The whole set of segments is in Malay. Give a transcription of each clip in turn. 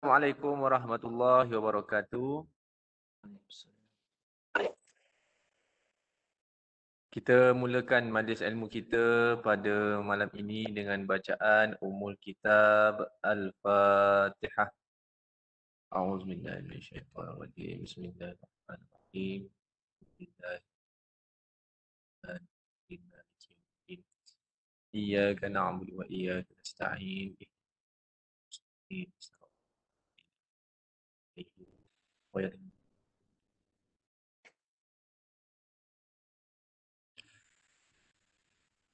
Assalamualaikum warahmatullahi wabarakatuh. Kita mulakan majlis ilmu kita pada malam ini dengan bacaan Ummul Kitab Al-Fatihah. A'udzubillahi minasyaitonir rajim. Bismillahirrahmanirrahim. Bismillahirrahmanirrahim. Iyyaka na'budu wa iyyaka nasta'in.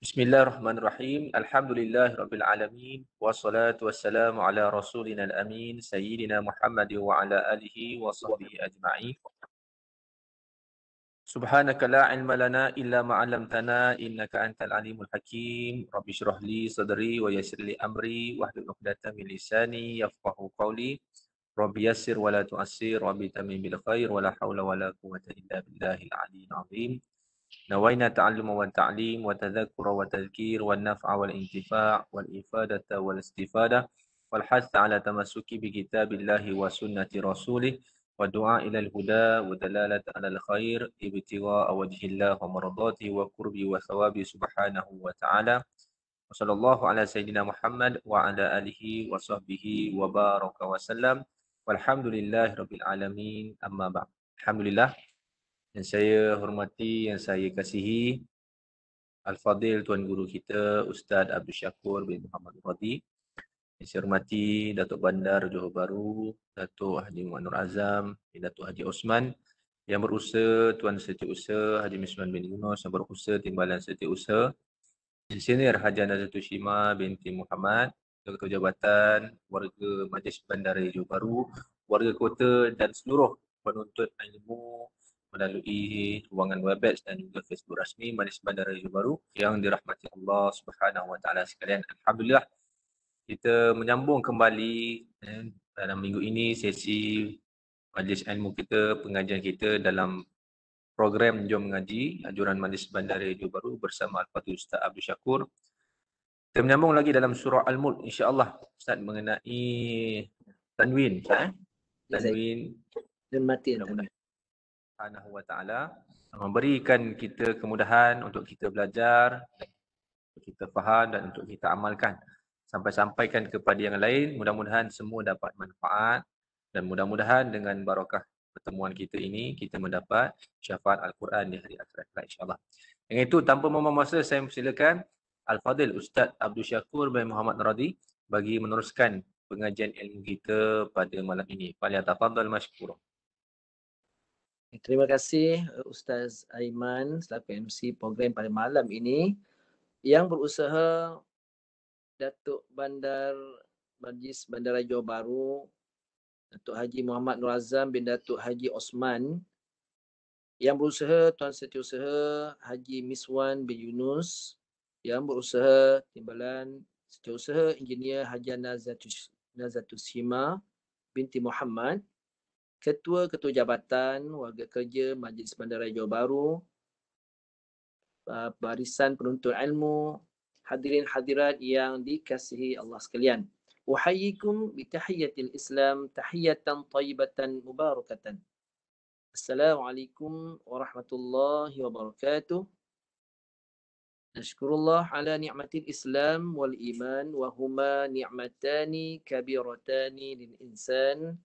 Bismillahirrahmanirrahim. Alhamdulillahirabbil alamin wassalatu wassalamu ala rasulina al-amin sayyidina Muhammad wa ala alihi wa sahbihi ajma'in. Subhanaka la ilma lana illa ma 'allamtana innaka antal alimul hakim. Rabbi shrah li sadri wa yassir li amri wahlul 'uqdatam min lisani yafqahu qawli. Rabbi yassir wa la tu'assir, Rabbi tamim bil khair wa la haula wa la quwwata illa billahil 'aliyyil 'azim. نوينا التعلم والتعليم والتذكر والتذكير والنفع والانتفاع والإفادة والاستفادة والحث على تمسك بكتاب الله وسنة رسوله والدعاء إلى الهدى ودلالة على الخير ابتغاء وجه الله ومرضاته وقربه وثوابه سبحانه وتعالى وصلى الله على سيدنا محمد وعلى آله وصحبه وبارك وسلم والحمد لله رب العالمين أما بعد. Alhamdulillah, yang saya hormati, yang saya kasihi, Al-Fadil Tuan Guru kita, Ustaz Abdul Syakur bin Muhammad Radhi. Yang saya hormati Datuk Bandar Johor Bahru, Datuk Haji Muhammad Nur Azam, Datuk Haji Osman, Yang Berusaha Tuan Setiausaha Haji Misman bin Yunus, Yang Berusaha Timbalan Setiausaha, Insinyur Haji Nazatul Shima binti Muhammad, Ketua Jabatan, warga Majlis Bandar Johor Bahru, warga kota dan seluruh penuntut ilmu melalui ruangan Webex dan juga Facebook rasmi Majlis Bandar Johor Bahru yang dirahmati Allah Subhanahu Wa Taala sekalian. Alhamdulillah, kita menyambung kembali dalam minggu ini sesi majlis ilmu kita, pengajian kita dalam program Jom Mengaji, anjuran Majlis Bandar Johor Bahru bersama Al-Fadhil Ustaz Abdul Syakur. Kita menyambung lagi dalam surah Al-Mulk, insya-Allah Ustaz, mengenai tanwin, tanwin dan mati tanwin. Subhanahu wa ta'ala memberikan kita kemudahan untuk kita belajar, untuk kita faham dan untuk kita amalkan. Sampai-sampaikan kepada yang lain, mudah-mudahan semua dapat manfaat dan mudah-mudahan dengan barakah pertemuan kita ini, kita mendapat syafaat Al-Quran di hari akhirat insya-Allah. Dengan itu, tanpa membuang masa, saya mempersilakan Al-Fadhil Ustaz Abdul Syakur bin Muhammad Radhi bagi meneruskan pengajian ilmu kita pada malam ini. Falyatafaddal mashkura. Terima kasih Ustaz Aiman selaku MC program pada malam ini. Yang berusaha Datuk Bandar Majlis Bandar Johor Bahru, Datuk Haji Muhammad Nur Azam bin Datuk Haji Osman. Yang berusaha Tuan Setiausaha Haji Miswan bin Yunus. Yang berusaha Timbalan Setiausaha Engineer Haji Nazatul Shima binti Muhammad. Ketua-ketua jabatan, warga kerja Majlis Bandaraya Johor Bahru, barisan penuntut ilmu, hadirin hadirat yang dikasihi Allah sekalian. Uhayyikum bitahiyyatil Islam tahiyatan tayyibatan mubarakatan. Assalamualaikum warahmatullahi wabarakatuh. Nashkurullah ala ni'matil Islam wal iman wa huma ni'matani kabiratani lil insan.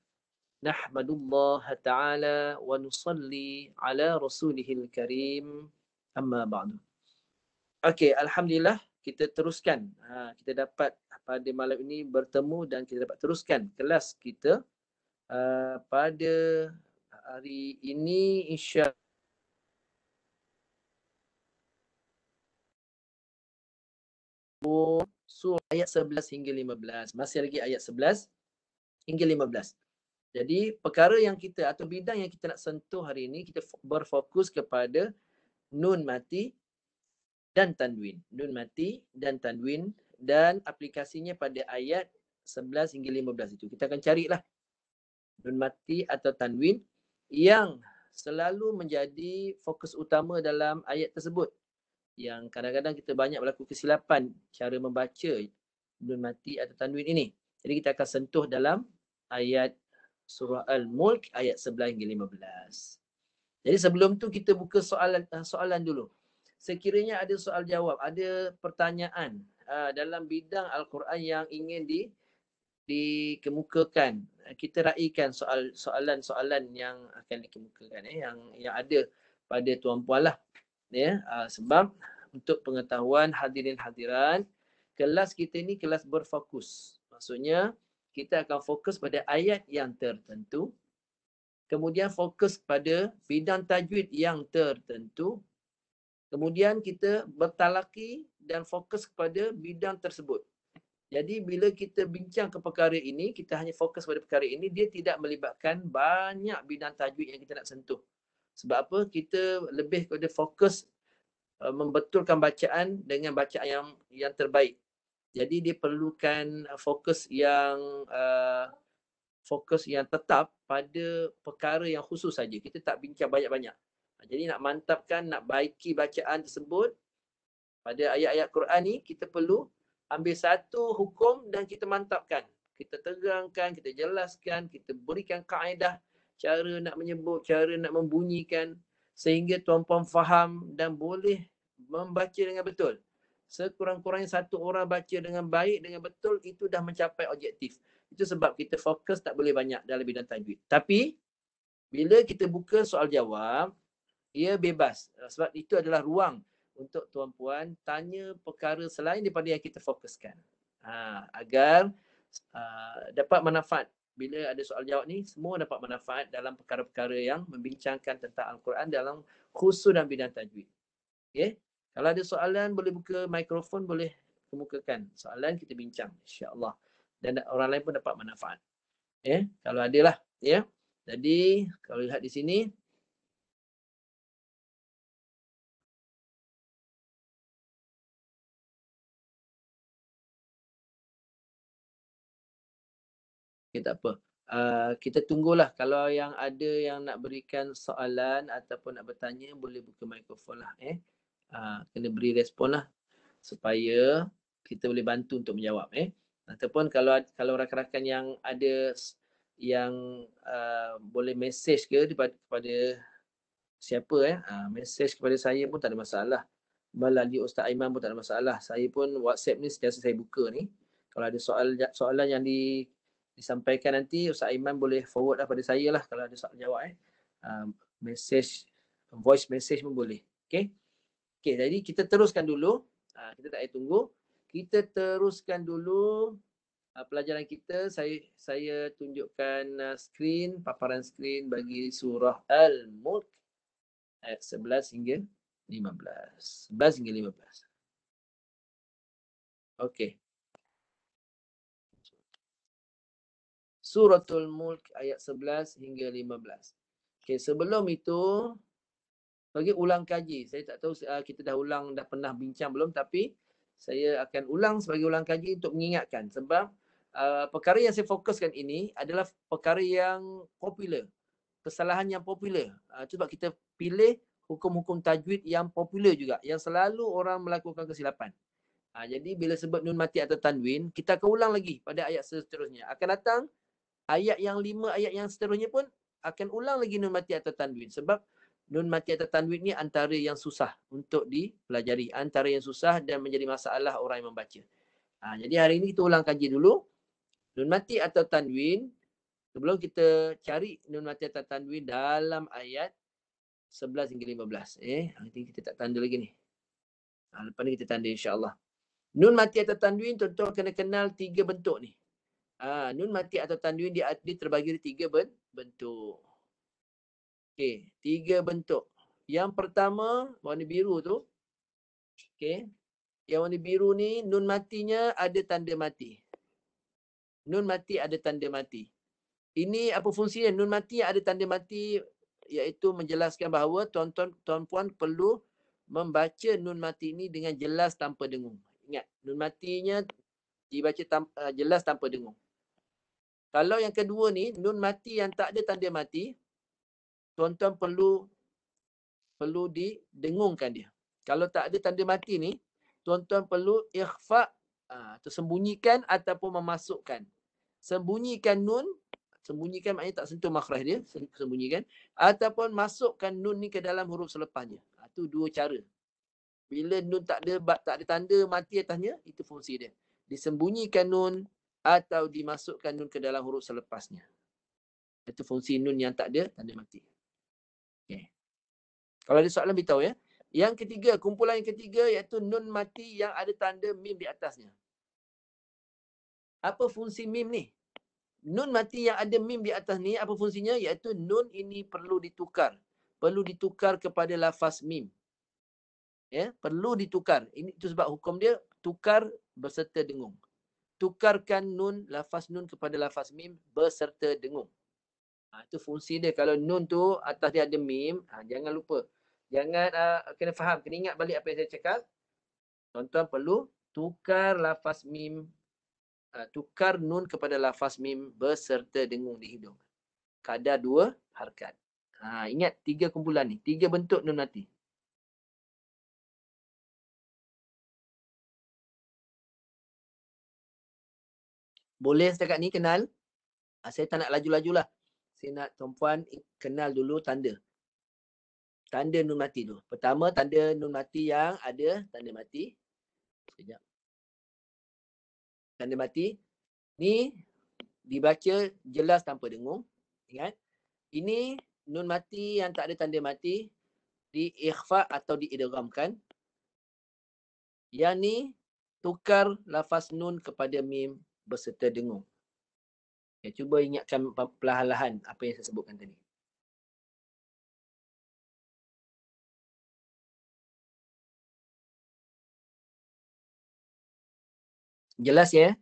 Nahmadullah ta'ala wa nusalli ala rasulihil karim amma ba'du. Okey, Alhamdulillah kita teruskan. Kita dapat pada malam ini bertemu dan kita dapat teruskan kelas kita pada hari ini insya surah ayat 11 hingga 15. Masih lagi ayat 11 hingga 15. Jadi perkara yang kita atau bidang yang kita nak sentuh hari ini, kita berfokus kepada nun mati dan tanwin. Nun mati dan tanwin dan aplikasinya pada ayat 11 hingga 15 itu. Kita akan carilah nun mati atau tanwin yang selalu menjadi fokus utama dalam ayat tersebut. Yang kadang-kadang kita banyak berlaku kesilapan cara membaca nun mati atau tanwin ini. Jadi kita akan sentuh dalam ayat surah Al-Mulk ayat 11 hingga 15. Jadi sebelum tu kita buka soalan dulu. Sekiranya ada soal jawab, ada pertanyaan dalam bidang Al-Quran yang ingin dikemukakan, kita raikan soalan-soalan yang akan dikemukakan yang ada pada tuan-puan lah, ya. Sebab untuk pengetahuan hadirin hadirat, kelas kita ni kelas berfokus. Maksudnya kita akan fokus pada ayat yang tertentu, kemudian fokus pada bidang tajwid yang tertentu, kemudian kita bertalaki dan fokus kepada bidang tersebut. Jadi bila kita bincang ke perkara ini, kita hanya fokus pada perkara ini, dia tidak melibatkan banyak bidang tajwid yang kita nak sentuh. Sebab apa? Kita lebih kepada fokus membetulkan bacaan dengan bacaan yang terbaik. Jadi dia perlukan fokus yang tetap pada perkara yang khusus saja. Kita tak bincang banyak-banyak. Jadi nak mantapkan, nak baiki bacaan tersebut pada ayat-ayat Quran ni, kita perlu ambil satu hukum dan kita mantapkan. Kita terangkan, kita jelaskan, kita berikan kaedah cara nak menyebut, cara nak membunyikan sehingga tuan-puan faham dan boleh membaca dengan betul. Sekurang-kurangnya satu orang baca dengan baik, dengan betul, itu dah mencapai objektif. Itu sebab kita fokus tak boleh banyak dalam bidang tajwid. Tapi bila kita buka soal jawab, ia bebas. Sebab itu adalah ruang untuk tuan-puan tanya perkara selain daripada yang kita fokuskan. Agar dapat manfaat. Bila ada soal jawab ni, semua dapat manfaat dalam perkara-perkara yang membincangkan tentang Al-Quran dalam khusus dan bidang tajwid. Okay? Kalau ada soalan, boleh buka mikrofon, boleh kemukakan soalan, kita bincang, insya-Allah. Dan orang lain pun dapat manfaat. Kalau ada lah. Jadi, kalau lihat di sini, okay, tak apa. Kita tunggulah. Kalau yang ada yang nak berikan soalan ataupun nak bertanya, boleh buka mikrofon lah. Kena beri respon lah supaya kita boleh bantu untuk menjawab. Ataupun kalau rakan-rakan yang ada yang boleh mesej ke kepada siapa, mesej kepada saya pun tak ada masalah. Melalui Ustaz Aiman pun tak ada masalah. Saya pun WhatsApp ni sentiasa saya buka ni. Kalau ada soalan yang disampaikan nanti, Ustaz Aiman boleh forward lah pada saya lah kalau ada soalan jawab. Message, voice message pun boleh. Okay, jadi kita teruskan dulu. Kita tak payah tunggu. Kita teruskan dulu pelajaran kita. Saya tunjukkan paparan skrin bagi surah Al-Mulk ayat 11 hingga 15. 11 hingga 15. Okey. Suratul Mulk ayat 11 hingga 15. Okey, sebelum itu bagi ulang kaji. Saya tak tahu kita dah pernah bincang belum, tapi saya akan ulang sebagai ulang kaji untuk mengingatkan sebab perkara yang saya fokuskan ini adalah perkara yang popular. Kesalahan yang popular. Sebab kita pilih hukum-hukum tajwid yang popular juga, yang selalu orang melakukan kesilapan. Jadi bila sebut nun mati atau tanwin, kita akan ulang lagi pada ayat seterusnya. Akan datang ayat yang 5, ayat yang seterusnya pun akan ulang lagi nun mati atau tanwin. Sebab nun mati atau tanwin ni antara yang susah untuk dipelajari. Antara yang susah dan menjadi masalah orang yang membaca. Jadi hari ini kita ulang kaji dulu. Nun mati atau tanwin, sebelum kita cari nun mati atau tanwin dalam ayat 11 hingga 15. Nanti kita tak tanda lagi ni. Lepas ni kita tanda insya-Allah. Nun mati atau tanwin, tuan-tuan kena kenal 3 bentuk ni. Nun mati atau tanwin dia terbagi di 3 bentuk. Okey, 3 bentuk. Yang pertama warna biru tu. Okey. Yang warna biru ni nun matinya ada tanda mati. Nun mati ada tanda mati. Ini apa fungsinya? Nun mati ada tanda mati iaitu menjelaskan bahawa tuan-puan perlu membaca nun mati ini dengan jelas tanpa dengung. Ingat, nun matinya dibaca jelas tanpa dengung. Kalau yang kedua ni, nun mati yang tak ada tanda mati, tuan-tuan perlu didengungkan dia. Kalau tak ada tanda mati ni, tuan-tuan perlu ikhfa, atau sembunyikan ataupun memasukkan. Sembunyikan nun Sembunyikan maknanya tak sentuh makhraj dia, sembunyikan. Ataupun masukkan nun ni ke dalam huruf selepasnya. Itu dua cara. Bila nun tak ada tanda mati atasnya, itu fungsi dia. Disembunyikan nun atau dimasukkan nun ke dalam huruf selepasnya. Itu fungsi nun yang tak ada tanda mati. Okay. Kalau ada soalan beritahu ya. Yang ketiga, kumpulan yang ketiga iaitu nun mati yang ada tanda mim di atasnya. Apa fungsi mim ni? Nun mati yang ada mim di atas ni, apa fungsinya? Iaitu nun ini perlu ditukar. Perlu ditukar kepada lafaz mim. Ya, perlu ditukar. Itu sebab hukum dia tukar berserta dengung. Tukarkan nun, lafaz nun kepada lafaz mim berserta dengung. Itu fungsi dia. Kalau nun tu atas dia ada mim, jangan lupa. Jangan kena faham, kena ingat balik apa yang saya cakap. Tuan-tuan perlu tukar lafaz mim, tukar nun kepada lafaz mim berserta dengung di hidung. Kadar 2 harkat. Ingat 3 kumpulan ni, 3 bentuk nun mati. Boleh setakat ni kenal? Saya tak nak laju-laju lah. Saya nak tuan-puan kenal dulu tanda. Tanda nun mati tu. Pertama, tanda nun mati yang ada tanda mati. Sekejap. Tanda mati. Ni dibaca jelas tanpa dengung. Ingat. Ini nun mati yang tak ada tanda mati. Di-ikhfa atau diidghamkan. Yang ni tukar lafaz nun kepada mim berserta dengung. Cuba ingatkan perlahan-lahan apa yang saya sebutkan tadi. Jelas ya?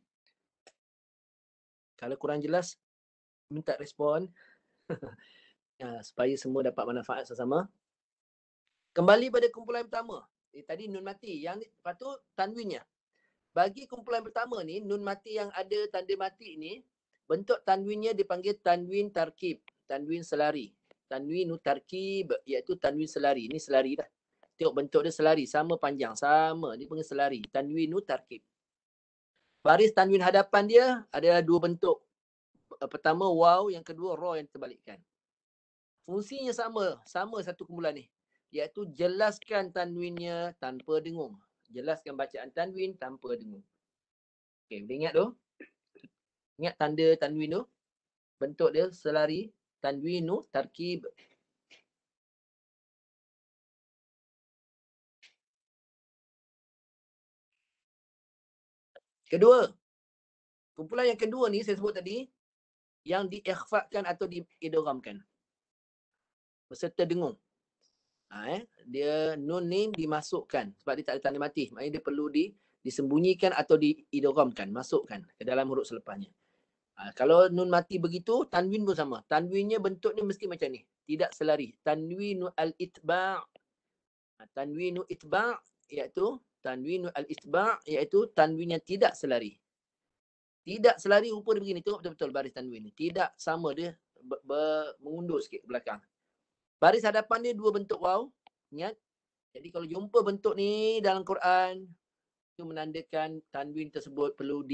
Kalau kurang jelas, minta respon. Supaya semua dapat manfaat sama-sama. Kembali pada kumpulan pertama. Tadi nun mati. Yang ni, lepas tu tanwinnya. Bagi kumpulan pertama ni, nun mati yang ada tanda mati ni, bentuk tanwinnya dipanggil tanwin tarkib. Tanwin selari. Tanwin tarkib iaitu tanwin selari. Ini selari dah. Tengok bentuk dia selari. Sama panjang. Sama. Dia panggil selari. Tanwin tarkib. Baris tanwin hadapan dia adalah 2 bentuk. Pertama waw, yang kedua ra yang terbalikkan. Fungsinya sama. Sama satu kumpulan ni. Iaitu jelaskan tanwinnya tanpa dengung. Jelaskan bacaan tanwin tanpa dengung. Okey, boleh ingat tu? Ingat tanda tanwin tu? Bentuk dia selari. Tanwinu tarkib. Kedua. Kumpulan yang kedua ni saya sebut tadi. Yang diikhfakan atau diidghamkan. Berserta dengung. Dia nun ni dimasukkan. Sebab dia tak ada tanda mati. Maknanya dia perlu disembunyikan atau diidghamkan. Masukkan ke dalam huruf selepasnya. Kalau nun mati begitu, tanwin pun sama. Tanwinnya bentuknya mesti macam ni. Tidak selari. Tanwinu al-itba'. Tanwinu itba' iaitu tanwinu al-itba' iaitu tanwin yang tidak selari. Tidak selari rupa dia begini. Tengok betul-betul baris tanwin ni. Tidak sama dia mengundur sikit ke belakang. Baris hadapan dia 2 bentuk waw. Ingat. Jadi kalau jumpa bentuk ni dalam Quran, itu menandakan tanwin tersebut perlu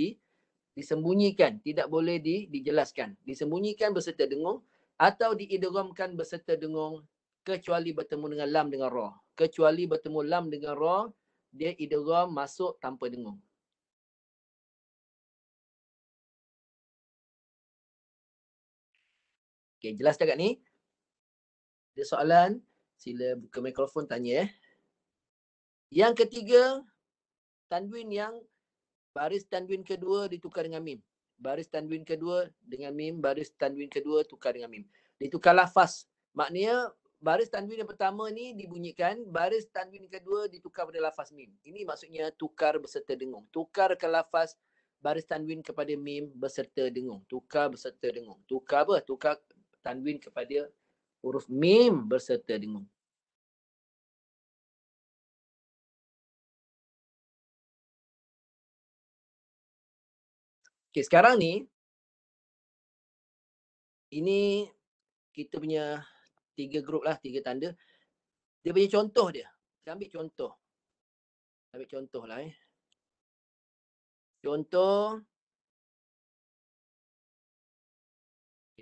disembunyikan, tidak boleh dijelaskan. Disembunyikan berserta dengung atau diidghamkan berserta dengung kecuali bertemu dengan lam dengan ra. Kecuali bertemu lam dengan ra, dia idgham masuk tanpa dengung. Okey, jelas tak kat ni? Ada soalan? Sila buka mikrofon tanya . Yang ketiga, tanwin yang baris tanwin kedua ditukar dengan mim. Baris tanwin kedua dengan mim, baris tanwin kedua tukar dengan mim. Ditukar lafaz. Maknanya baris tanwin yang pertama ni dibunyikan, baris tanwin kedua ditukar pada lafaz mim. Ini maksudnya tukar berserta dengung. Tukar ke lafaz baris tanwin kepada mim berserta dengung. Tukar berserta dengung. Tukar apa? Tukar tanwin kepada huruf mim berserta dengung. Okay, sekarang ni, ini kita punya 3 grup lah, 3 tanda. Dia punya contoh dia. Kita ambil contoh. Ambil contoh lah . Contoh.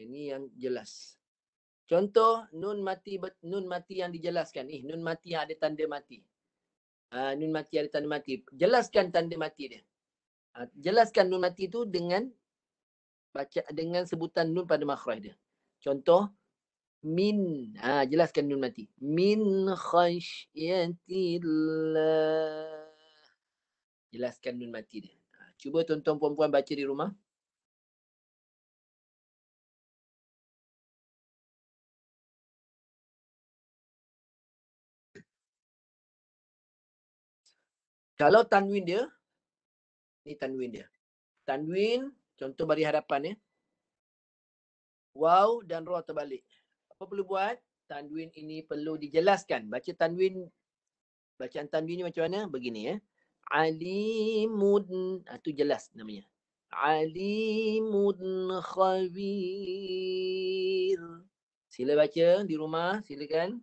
Ini yang jelas. Contoh nun mati yang dijelaskan. Nun mati yang ada tanda mati. Nun mati ada tanda mati. Jelaskan tanda mati dia. Jelaskan nun mati itu dengan sebutan nun pada makhraj dia. Contoh min. Jelaskan nun mati. Min khasyatillah. Jelaskan nun mati dia. Cuba tuan-tuan puan-puan baca di rumah. Kalau tanwin dia, ni tanwin dia. Tanwin, contoh bari hadapan ya. Waw dan ra terbalik. Apa perlu buat? Tanwin ini perlu dijelaskan. Bacaan tanwin ni macam mana? Begini ya. Alimun, itu jelas namanya. Alimun khabir. Sila baca di rumah, silakan.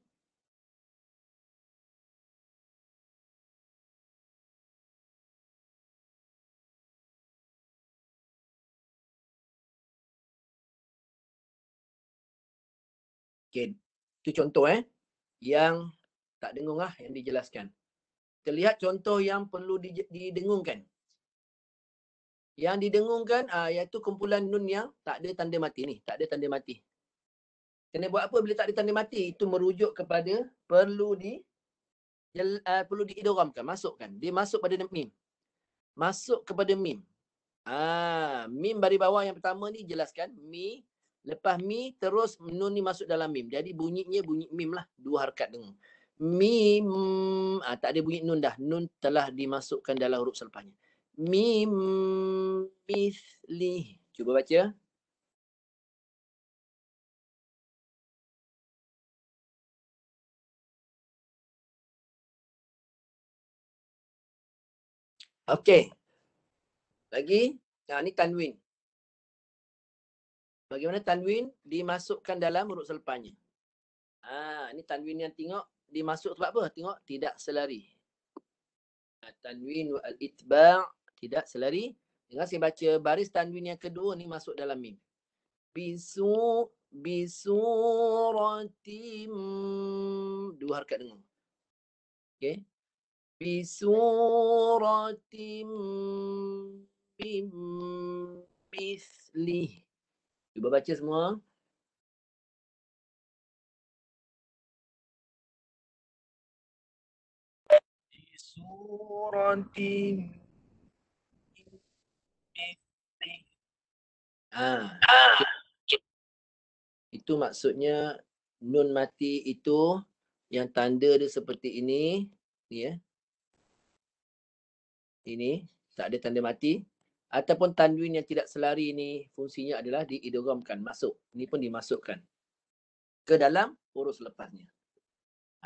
Okay. Itu contoh yang tak dengung yang dijelaskan. Kita lihat contoh yang perlu didengungkan. Yang didengungkan iaitu kumpulan nun yang tak ada tanda mati ni. Tak ada tanda mati. Kena buat apa bila tak ada tanda mati? Itu merujuk kepada perlu diidghamkan, masukkan. Dia masuk pada mim. Masuk kepada mim. Mim bari bawah yang pertama ni jelaskan. Mi. Lepas mi terus nun ni masuk dalam mim. Jadi bunyinya bunyi mim lah. 2 harakat dengung. Mim. Tak ada bunyi nun dah. Nun telah dimasukkan dalam huruf selepasnya. Mim misli. Cuba baca. Okey. Lagi. Ni tanwin. Bagaimana tanwin dimasukkan dalam huruf selepasnya. Ni tanwin yang tengok dimasuk sebab apa? Tengok tidak selari. Tanwin wal itba' tidak selari. Dengar saya baca baris tanwin yang kedua ni masuk dalam mim. Bisuratim. 2 harakat dengar. Okey. Bisuratim mim misli. Cuba baca semua. Suratim misli. Itu maksudnya nun mati itu yang tanda dia seperti ini. Ni Ini tak ada tanda mati. Ataupun tanwin yang tidak selari ni fungsinya adalah diidghamkan, masuk. Ini pun dimasukkan ke dalam huruf selepasnya.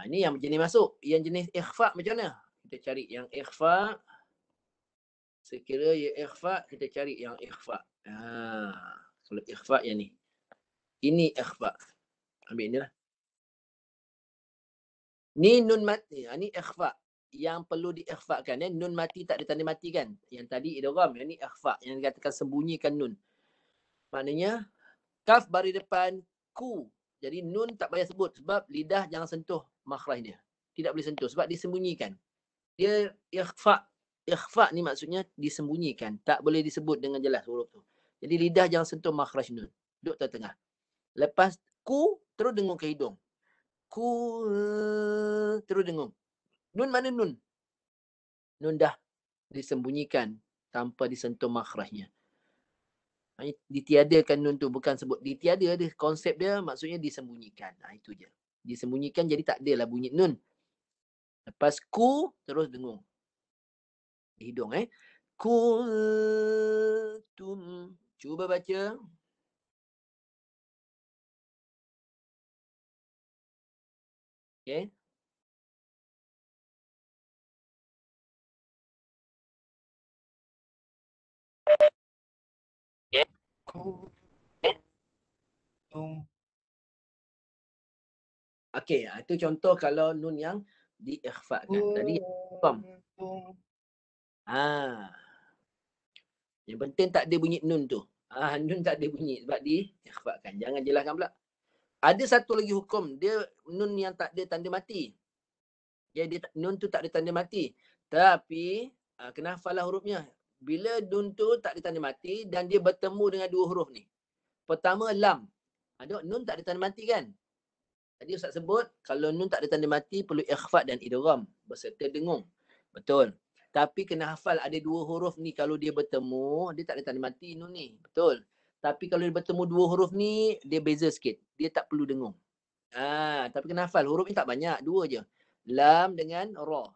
Ini yang jenis masuk. Yang jenis ikhfa macam mana? Kita cari yang ikhfa. Sekira ya ikhfa, kita cari yang ikhfa. Kalau ikhfa yang ni. Ini ikhfa. Ambil ni lah. Ni nun mati. Ni ikhfa. Yang perlu diikhfakan. Nun mati tak ada tanda mati kan? Yang tadi idgham. Yang ni ikhfa. Yang dikatakan sembunyikan nun. Maknanya, kaf bari depan ku. Jadi nun tak payah sebut. Sebab lidah jangan sentuh makhraj dia. Tidak boleh sentuh. Sebab disembunyikan. Dia ikhfa. Ikhfa ni maksudnya disembunyikan. Tak boleh disebut dengan jelas huruf tu. Jadi lidah jangan sentuh makhraj nun. Duduk tengah-tengah. Lepas ku, terus dengung ke hidung. Ku, terus dengung. Nun mana nun? Nun dah disembunyikan tanpa disentuh makhrajnya. Ditiadakan nun tu, bukan sebut ditiada dia. Konsep dia maksudnya disembunyikan. Itu je. Disembunyikan jadi tak adalah bunyi nun. Lepas ku terus dengung. Hidung Kuntum. Cuba baca. Okey. Okey, itu contoh kalau nun yang diikhfakan. Tadi yang penting tak ada bunyi nun tu. Nun tak ada bunyi sebab diikhfakan. Jangan jelaskan pula. Ada satu lagi hukum, dia nun yang tak ada tanda mati. Jadi nun tu tak ada tanda mati. Tapi kena hafal lah hurufnya. Bila nun tu tak ada tanda mati dan dia bertemu dengan dua huruf ni. Pertama lam. Nun tak ada tanda mati kan? Tadi Ustaz sebut, kalau nun tak ada tanda mati, perlu ikhfa dan idgham berserta dengung. Betul. Tapi kena hafal ada dua huruf ni kalau dia bertemu, dia tak ada tanda mati nun ni. Betul. Tapi kalau dia bertemu dua huruf ni, dia beza sikit. Dia tak perlu dengung. Tapi kena hafal, huruf ni tak banyak, dua je. Lam dengan ra.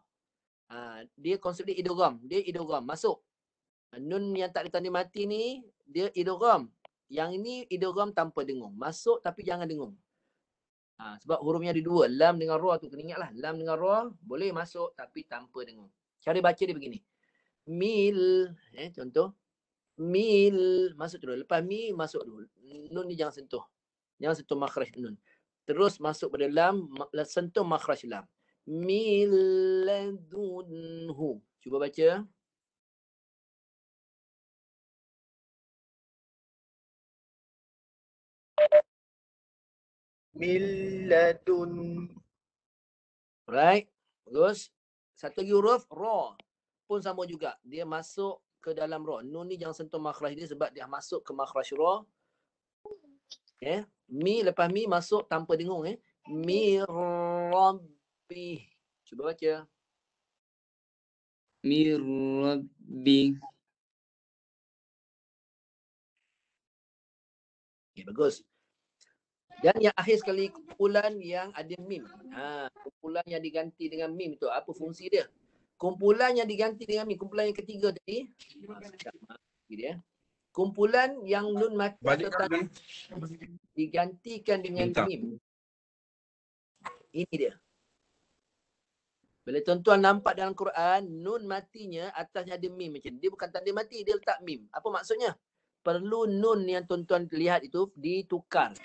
Dia konsep dia idgham. Dia idgham, masuk. Nun yang tak ada tanda mati ni, dia idgham. Yang ini idgham tanpa dengung. Masuk tapi jangan dengung. Sebab hurufnya ada dua. Lam dengan ra tu. Kena ingatlah. Lam dengan ra boleh masuk tapi tanpa dengung. Cara baca dia begini. Mil. Contoh. Mil. Masuk dulu. Lepas mi, masuk dulu. Nun ni jangan sentuh. Jangan sentuh makhraj nun. Terus masuk pada lam. Sentuh makhraj lam. Mil ladunhu. Cuba baca. Miladun. Right. Bagus. Satu lagi huruf ra pun sama juga. Dia masuk ke dalam ra. Nun ni jangan sentuh makhraj dia sebab dia masuk ke makhraj ra. Mi lepas mi masuk tanpa dengung. Mi rabbi. Cuba baca. Mi rabbi. Bagus. Dan yang akhir sekali kumpulan yang ada mim. Kumpulan yang diganti dengan mim tu apa fungsi dia? Kumpulan yang diganti dengan mim, kumpulan yang ketiga tadi. Dia. Kumpulan yang nun mati atau tanda digantikan dengan mim. Ini dia. Bila tuan-tuan nampak dalam Quran, nun matinya atasnya ada mim macam ni. Dia bukan tanda mati, dia letak mim. Apa maksudnya? Perlu nun yang tuan-tuan lihat itu ditukar.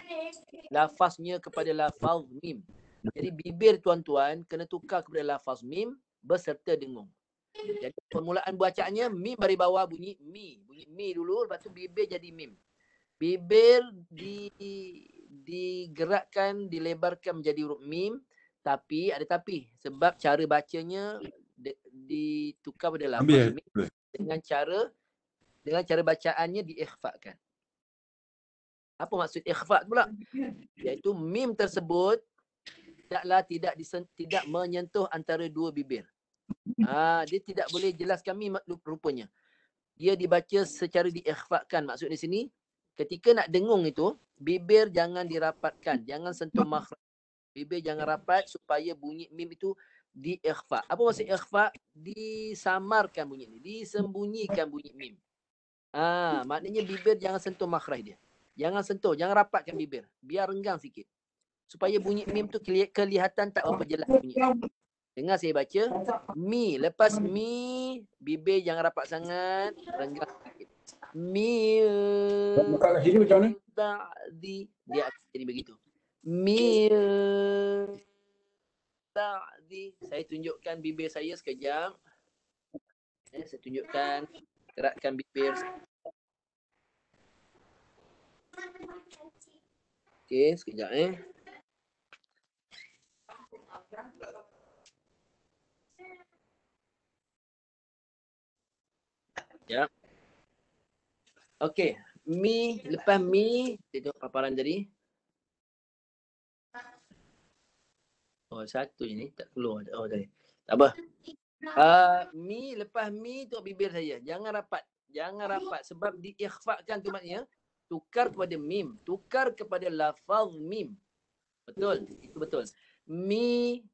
Lafaznya kepada lafaz mim. Jadi bibir tuan-tuan kena tukar kepada lafaz mim berserta dengung. Jadi permulaan bacaannya mim dari bawah bunyi mi. Bunyi mi dulu, lepas tu bibir jadi mim. Bibir digerakkan, dilebarkan menjadi huruf mim. Tapi ada tapi. Sebab cara bacanya ditukar pada lafaz mim dengan cara bacaannya diikhfakan. Apa maksud ikhfa pula? Iaitu mim tersebut tidak menyentuh antara dua bibir. Dia tidak boleh jelaskan mim rupanya. Dia dibaca secara diikhfakan. Maksud di sini, ketika nak dengung itu, bibir jangan dirapatkan. Jangan sentuh makhraj. Bibir jangan rapat supaya bunyi mim itu diikhfa. Apa maksud ikhfa? Disamarkan bunyi ini. Disembunyikan bunyi mim. Maknanya bibir jangan sentuh makhraj dia. Jangan sentuh, jangan rapatkan bibir. Biar renggang sikit. Supaya bunyi mim tu kelihatan tak berapa jelas bunyi. Dengar saya baca. Mi. Lepas mi, bibir jangan rapat sangat. Renggang sikit. Mi. Dia akan jadi begitu. Mi. Saya tunjukkan bibir saya sekejap. Saya tunjukkan. Gerakkan bibir. Okey, sekejap Ya. Okey, mi lepas mi, kita tengok paparan tadi. Satu je ni tak keluar. Tadi. Tak apa. Mi lepas mi tu bibir saya. Jangan rapat. Jangan rapat sebab diikhfakan tu maknanya tukar kepada mim, tukar kepada lafaz mim. Betul, itu betul. Mi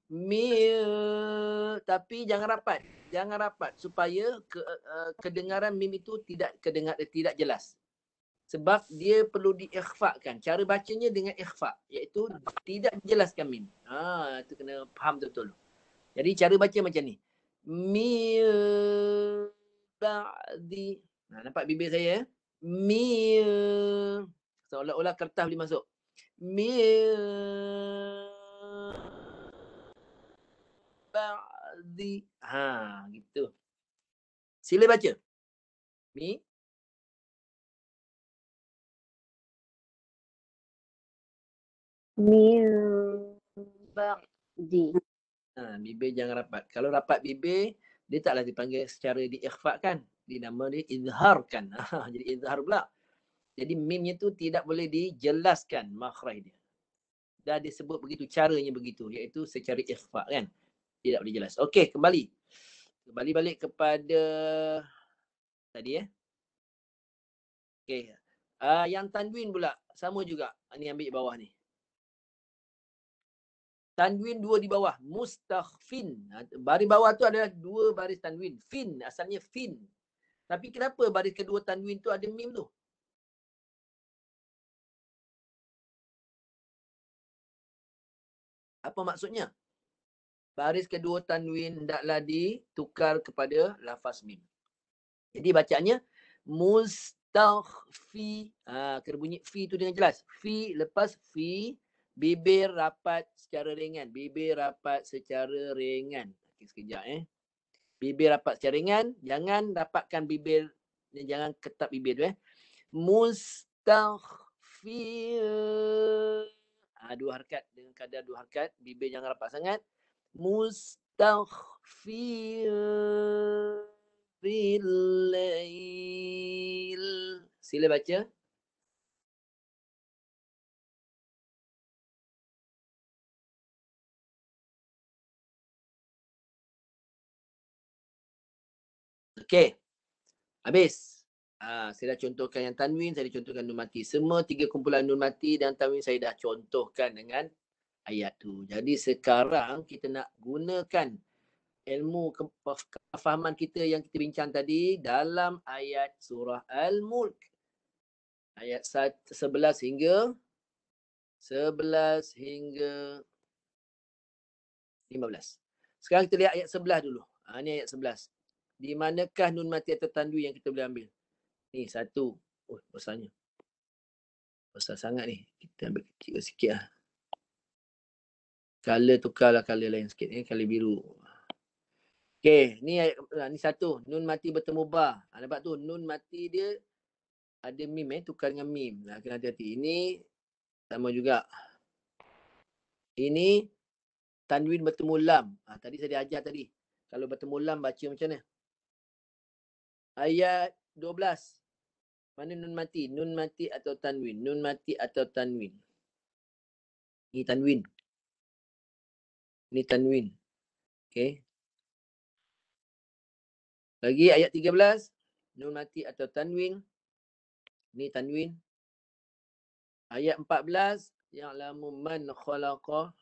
tapi jangan rapat. Jangan rapat supaya kedengaran mim itu tidak jelas. Sebab dia perlu diikhfakan. Cara bacanya dengan ikhfa, iaitu tidak dijelaskan mim. Itu kena faham betul. Jadi cara baca macam ni. Mi ba'di. Nampak bibir saya? Mi. Seolah-olah kertas boleh masuk. Mi ba'di. Gitu. Sila baca. Mi Min ba'di. Bibir jangan rapat. Kalau rapat bibir, dia taklah dipanggil secara diikhfakan. Nama dia izharkan. Jadi izhar pula. Jadi mimnya tu tidak boleh dijelaskan makhraj dia. Dah disebut begitu, caranya begitu. Iaitu secara ikhfa kan. Tidak boleh jelas. Okey, kembali. Kembali balik kepada tadi ya. Okey. Yang tanwin pula. Sama juga. Ni ambil bawah ni. Tanwin dua di bawah. Mustakhfin. Baris bawah tu adalah dua baris tanwin. Fin. Asalnya fin. Tapi kenapa baris kedua tanwin tu ada mim tu? Apa maksudnya? Baris kedua tanwin hendaklah ditukar kepada lafaz mim. Jadi bacanya mustakhfi. Kena bunyi fi tu dengan jelas. Fi lepas fi. Bibir rapat secara ringan. Bibir rapat secara ringan. Okay, sekejap Bibir rapat secara ringan. Jangan rapatkan bibir. Jangan ketat bibir tu Mustakhfi. Dua harakat. Dengan kadar dua harakat. Bibir jangan rapat sangat. Mustakhfi billail. Sila baca. Okey. Habis. Saya dah contohkan yang tanwin, saya dah contohkan nun mati. Semua tiga kumpulan nun mati dan tanwin saya dah contohkan dengan ayat tu. Jadi sekarang kita nak gunakan ilmu kefahaman kita yang kita bincang tadi dalam ayat surah Al-Mulk. Ayat 11 hingga 15. Sekarang kita lihat ayat 11 dulu. Ni ayat 11. Di manakah nun mati atau tanwin yang kita boleh ambil? Ni satu. Besarnya. Besar sangat ni. Kita ambil kecil sikit lah. Color tukarlah color lain sikit. Color biru. Okey. Ni satu. Nun mati bertemu ba. Nampak tu. Nun mati dia ada mim tukar dengan mim. Kena hati-hati. Ini sama juga. Ini tanwin bertemu lam. Tadi saya diajar tadi. Kalau bertemu lam baca macam mana? Ayat 12. Mana nun mati? Nun mati atau tanwin? Nun mati atau tanwin? Ini tanwin. Ini tanwin. Okey. Lagi ayat 13. Nun mati atau tanwin? Ini tanwin. Ayat 14. Ya'lamu man khalaqa.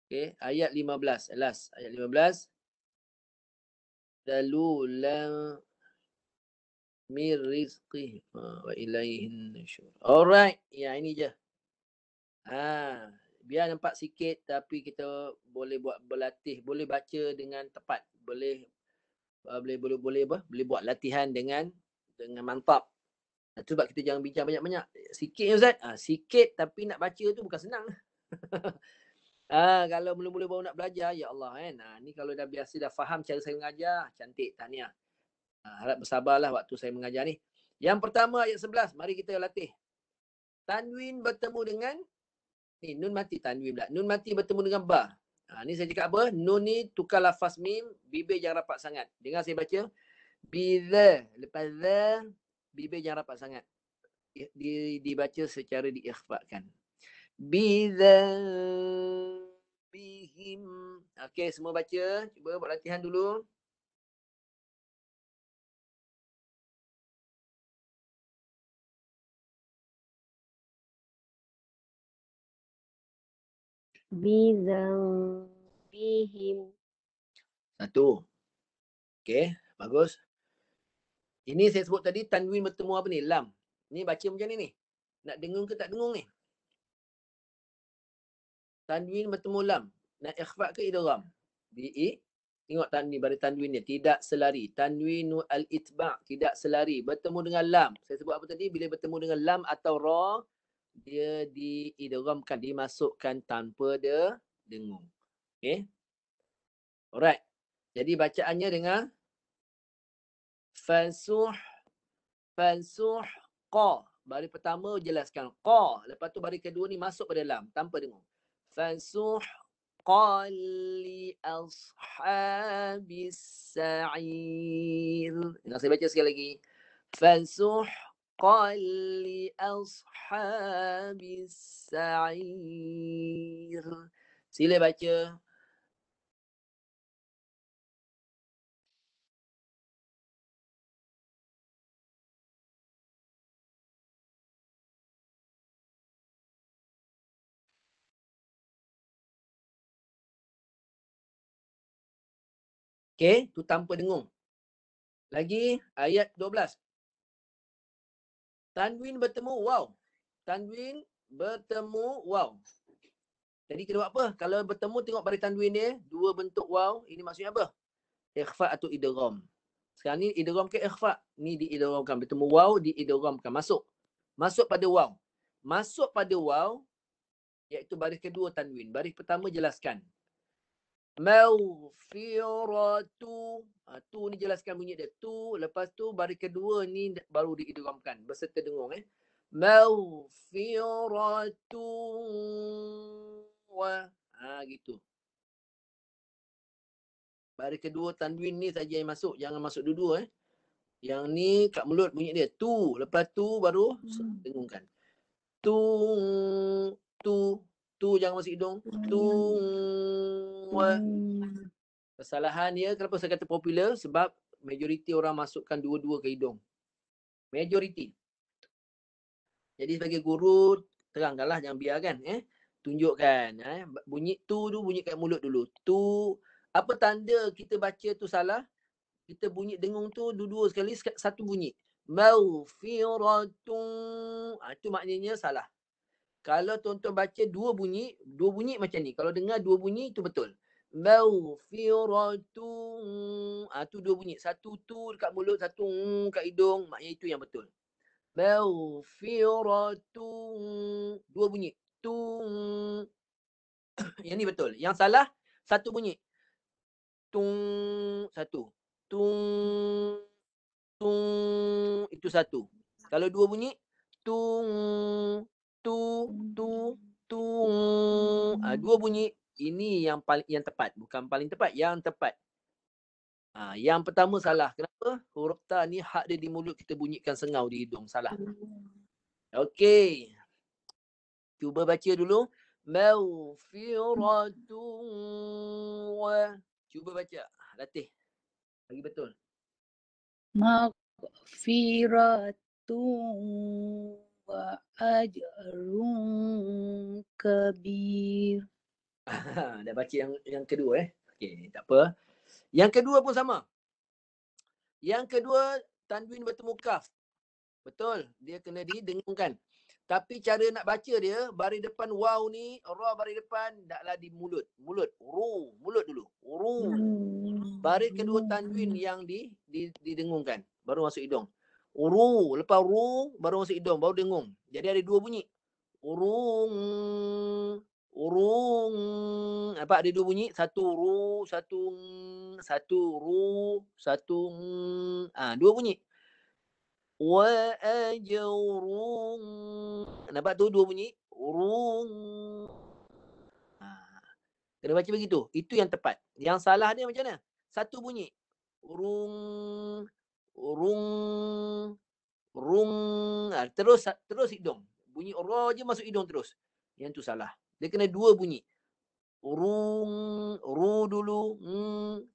Okey. Ayat 15. Last. Ayat 15. Dalulan mir rizqih wa ilaihin nusyur. Alright. Ya, ini je. Biar nampak sikit tapi kita boleh buat berlatih, boleh baca dengan tepat, boleh buat latihan dengan mantap. Itu sebab kita jangan bincang banyak-banyak. Sikit ya Ustaz. Sikit tapi nak baca tu bukan senang. Kalau mula-mula baru nak belajar, ya Allah kan. Ni kalau dah biasa dah faham cara saya mengajar, cantik, tahniah. Harap bersabarlah waktu saya mengajar ni. Yang pertama ayat 11, mari kita latih. Tanwin bertemu dengan ni nun mati tanwin pula. Nun mati bertemu dengan ba. Ni saya cakap apa? Nun ni tukar lafaz mim, bibir jangan rapat sangat. Dengar saya baca. Bila lepas za, bibir jangan rapat sangat. Dibaca secara diikhfakan. Bila bihim. Okey, semua baca. Cuba buat latihan dulu. Bizambihim. Satu. Okey, bagus. Ini saya sebut tadi tanwin bertemu apa ni? Lam. Ni baca macam ni. Nak dengung ke tak dengung ni? Tanwin bertemu lam. Nak ikhfa ke idgham? Tengok tanwin pada tanwin dia. Tidak selari. Tanwinu al-itba' tidak selari. Bertemu dengan lam. Saya sebut apa tadi? Bila bertemu dengan lam atau ra, dia diidghamkan, dimasukkan tanpa dia dengung. Okay. Alright. Jadi bacaannya dengan fansuh qa. Baris pertama jelaskan qa. Lepas tu baris kedua ni masuk pada lam tanpa dengung. Fasuhqan li ashabis sa'ir. Nak saya baca sekali lagi. Fasuhqan li ashabis sa'ir. Sila baca. Okey, tu tanpa dengung. Lagi ayat 12. Tanwin bertemu waw. Tanwin bertemu waw. Jadi kita buat apa? Kalau bertemu tengok baris tanwin dia, dua bentuk waw, ini maksudnya apa? Ikhfa atau idgham. Sekarang ni idgham ke ikhfa? Ni diidghamkan. Bertemu waw, diidghamkan. Masuk. Masuk pada waw. Masuk pada waw, iaitu baris kedua tanwin. Baris pertama jelaskan. Maghfiratu. Tu ni jelaskan bunyi dia. Tu, lepas tu baris kedua ni baru diidghamkan. Berserta dengung. Maghfiratu wa. Gitu. Baris kedua tanwin ni saja yang masuk. Jangan masuk dua-dua. Yang ni kat mulut bunyi dia. Tu. Lepas tu baru dengungkan. Tu. Jangan masuk hidung. Tu. Wa. Kesalahan dia, kenapa saya kata popular? Sebab majoriti orang masukkan dua-dua ke hidung. Majoriti. Jadi sebagai guru, terangkanlah, jangan biarkan. Tunjukkan. Bunyi tu bunyi kat mulut dulu. Tu. Apa tanda kita baca tu salah? Kita bunyi dengung tu dua-dua sekali, satu bunyi. Maghfiratun. Itu maknanya salah. Kalau tuan-tuan baca dua bunyi macam ni. Kalau dengar dua bunyi, itu betul. Maghfiratun. Tu dua bunyi. Satu tu dekat mulut, satu kat hidung. Maknanya itu yang betul. Maghfiratun. Dua bunyi. Tu. Yang ni betul. Yang salah, satu bunyi. Tung. Satu. Tung. Tung. Itu satu. Kalau dua bunyi. Tung. Tu. Tung. Dua bunyi. Ini yang tepat. Bukan paling tepat. Yang tepat. Yang pertama salah. Kenapa? Huruf ta ni hak dia di mulut, kita bunyikan sengau di hidung. Salah. Okey. Cuba baca dulu. Maghfiratun wa. Cuba baca. Latih. Lagi betul. Maghfiratun wa ajrun kabir. Dah baca yang kedua. Okey, tak apa. Yang kedua pun sama. Yang kedua, tanwin bertemu kaf. Betul. Dia kena didengungkan. Tapi cara nak baca dia, baris depan waw ni, ra baris depan, taklah di mulut. Mulut. Ru. Mulut dulu. Ru. Baris kedua tanwin yang didengungkan. Baru masuk hidung. Ru. Lepas ru, baru masuk hidung. Baru dengung. Jadi ada dua bunyi. Urung. Urung. Nampak ada dua bunyi? Satu ru, satu ru, satu dua bunyi. Wa ajrun. Nampak tu dua bunyi? Urung. Kena baca begitu. Itu yang tepat. Yang salah dia macam mana? Satu bunyi. Urung. Urung. Rung. Terus hidung. Bunyi ra je masuk hidung terus. Yang tu salah. Dia kena dua bunyi. Urung. Ru dulu.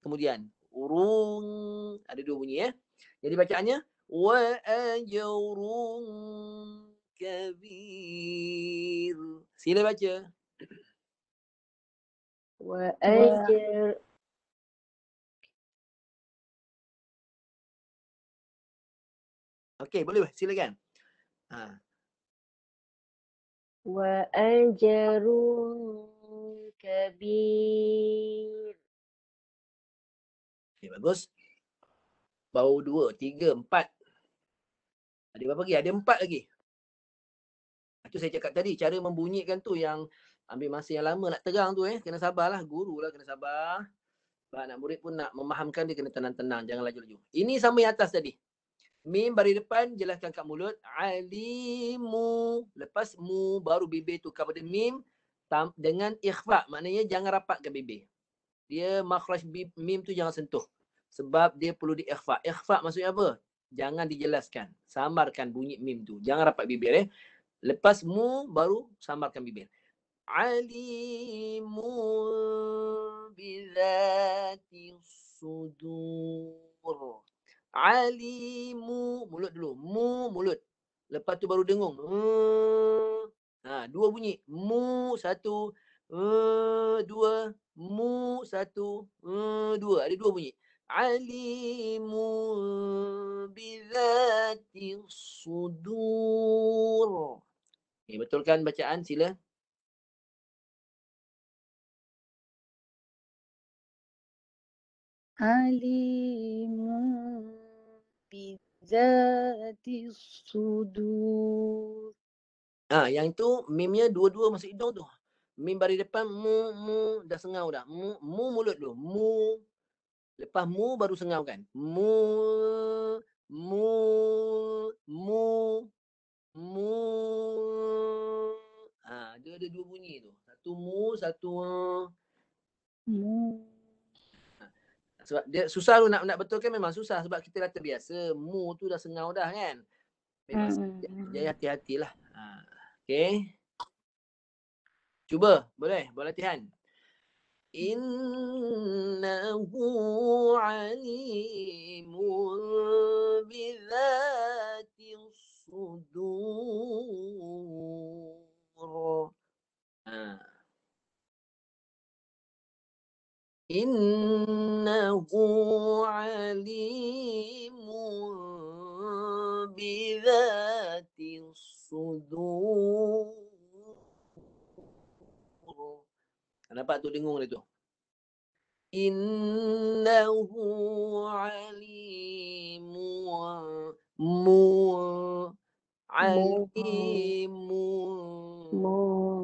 Kemudian. Urung. Ada dua bunyi. Jadi bacaannya. Wa ajrun kabir. Sila baca. Wa ajr. Okey, boleh silakan. Wa ajrun kabir. Okey, bagus. Baru 2, 3, 4. Ada berapa lagi? Ada 4 lagi. Itu saya cakap tadi, cara membunyikan tu yang ambil masa yang lama nak terang tu. Kena sabarlah, guru lah kena sabar. Sebab anak murid pun nak memahamkan, dia kena tenang-tenang, jangan laju-laju. Ini sama yang atas tadi. Mim baris depan jelaskan kat mulut. Alimu. Lepas mu baru bibir tukar pada mim dengan ikhfa. Maknanya jangan rapatkan bibir. Dia makhraj mim tu jangan sentuh. Sebab dia perlu di ikhfa. Ikhfa maksudnya apa? Jangan dijelaskan. Samarkan bunyi mim tu. Jangan rapat bibir. Lepas mu baru samarkan bibir. Alimu bizati sudur. Alimu. Mulut dulu. Mu mulut. Lepas tu baru dengung. Dua bunyi. Mu satu. Dua. Mu satu. Dua. Ada dua bunyi. Alimu bizati sudur. Betulkan bacaan sila. Alimun bizati sudur. Yang tu mimnya dua-dua masuk hidung tu. Mim baris depan mu dah sengau dah. Mu mulut dulu. Mu. Lepas mu baru sengau kan. Mu. Dia ada dua bunyi tu. Satu mu, satu Mu. sebab dia susah tu nak betulkan, memang susah sebab kita dah terbiasa. Mu tu dah sengau dah kan. Memang jadi hati-hatilah. Okey. Cuba, boleh latihan. Innahu alimun bizati sudur. Innahu alimun bizati sudur. Nampak tu dengung dia tu. Innahu alimun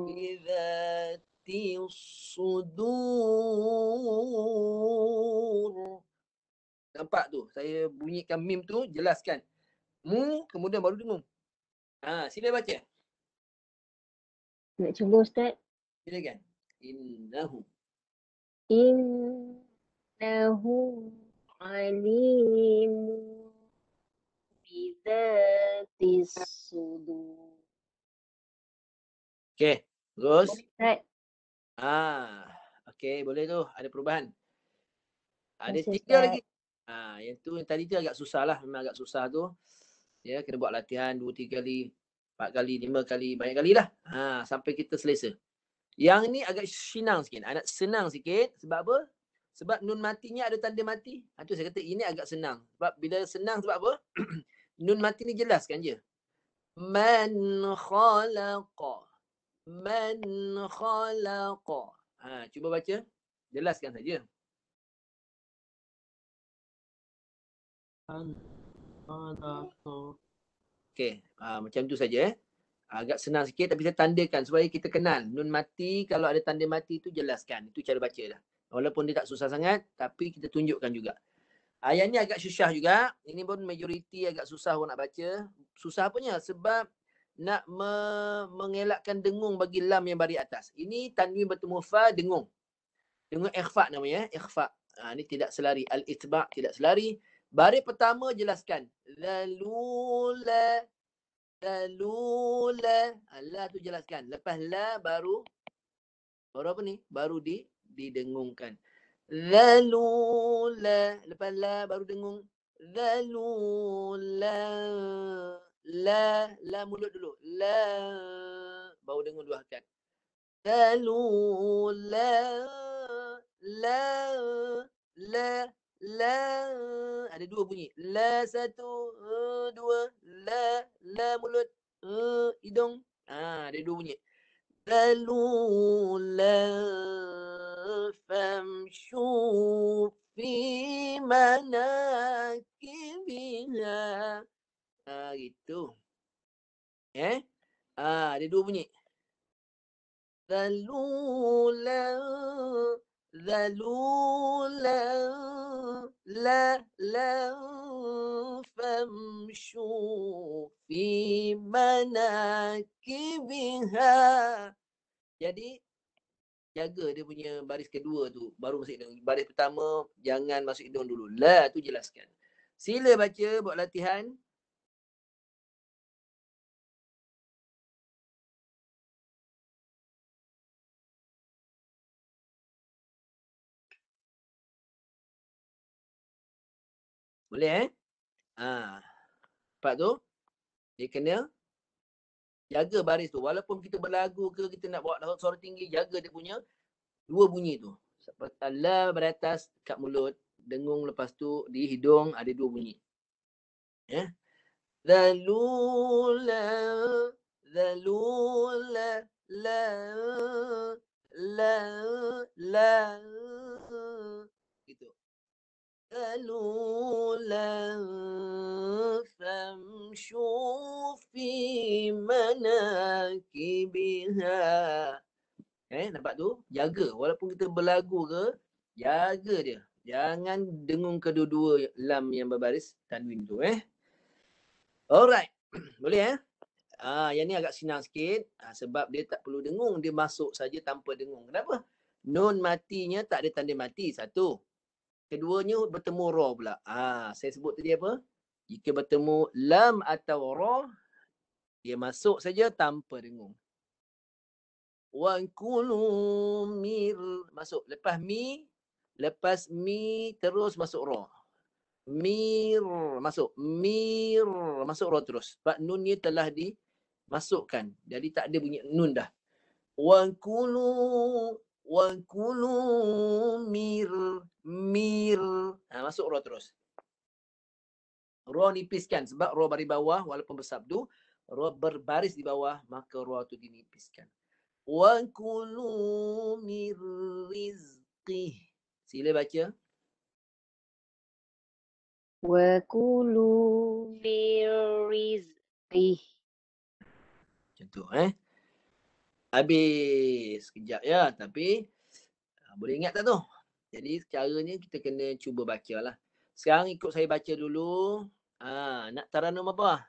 bizati sudur. Nampak tu? Saya bunyikan mim tu, jelaskan. Mu, kemudian baru dengung. Sila baca. Nak cuba Ustaz? Silakan. Innahu alimun bizati sudur. Okey, terus. Boleh Ustaz? Okey, boleh tu. Ada perubahan. Ada Terima kasih, 3 Ustaz. lagi. Yang tadi tu agak susah lah. Memang agak susah tu. Ya, kena buat latihan 2, 3 kali, 4 kali, 5 kali, banyak kali lah. Sampai kita selesa. Yang ni agak senang sikit. Senang sikit. Sebab apa? Sebab nun matinya ada tanda mati. Tu saya kata ini agak senang. Sebab bila senang sebab apa? Nun mati ni jelaskan je. Man khalaqa. Man khalaqa. Cuba baca. Jelaskan saja. Okey, macam tu saja. Agak senang sikit tapi saya tandakan supaya kita kenal. Nun mati, kalau ada tanda mati tu jelaskan. Itu cara baca dah. Walaupun dia tak susah sangat, tapi kita tunjukkan juga. Ayat ni agak susah juga. Ini pun majoriti agak susah orang nak baca. Susah apanya? Sebab nak mengelakkan dengung bagi lam yang baris atas. Ini tanwin bertemu fa, dengung. Dengung ikhfa namanya. Ikhfa. Ini tidak selari. Al-itba' tidak selari. Baris pertama jelaskan. Lalula. La tu jelaskan. Lepas la baru apa ni? Baru didengungkan. Lalula. Lepas la baru dengung. Lalula. La mulut dulu. La baru dengung 2 harakat. Lalula. La ada 2 bunyi. La 1, 2. La mulut, hidung. Ada 2 bunyi. Lalula famshu fi manakibiha. Gitu. Ada 2 bunyi. Lalula la famshu fi manakibiha. Jadi jaga dia punya baris kedua tu baru masuk hidung. Baris pertama jangan masuk hidung dulu. La tu jelaskan. Sila baca buat latihan. Boleh Nampak tu? Dia kena jaga baris tu. Walaupun kita berlagu ke, kita nak bawa suara tinggi, jaga dia punya dua bunyi tu. La beratas kat mulut, dengung lepas tu di hidung ada dua bunyi. Ya. Zalula, zalula, la, gitu. Zalula famshu fi manakibiha. Nampak tu? Jaga. Walaupun kita berlagu ke, jaga dia. Jangan dengung kedua-dua lam yang berbaris tanwin tu. Alright. Boleh yang ni agak senang sikit. Sebab dia tak perlu dengung. Dia masuk saja tanpa dengung. Kenapa? Nun matinya tak ada tanda mati. Satu. Keduanya bertemu ra pula. Saya sebut tadi apa? Jika bertemu lam atau ra, dia masuk saja tanpa dengung. Wa kulu mir masuk. Lepas mi terus masuk ra. Mir masuk. Mir masuk ra terus. Sebab nun ni telah dimasukkan. Jadi tak ada bunyi nun dah. Wa kulu mir masuk ra terus. Ra nipiskan sebab ra baris bawah walaupun bersabdu, ra berbaris di bawah maka ra tu dinipiskan. Wa kulu mir rizqih. Sila baca. Wa kulu min rizqih. Macam tu Habis sekejap ya, tapi boleh ingat tak tu? Jadi caranya kita kena cuba baca lah. Sekarang ikut saya baca dulu. Nak taranum apa?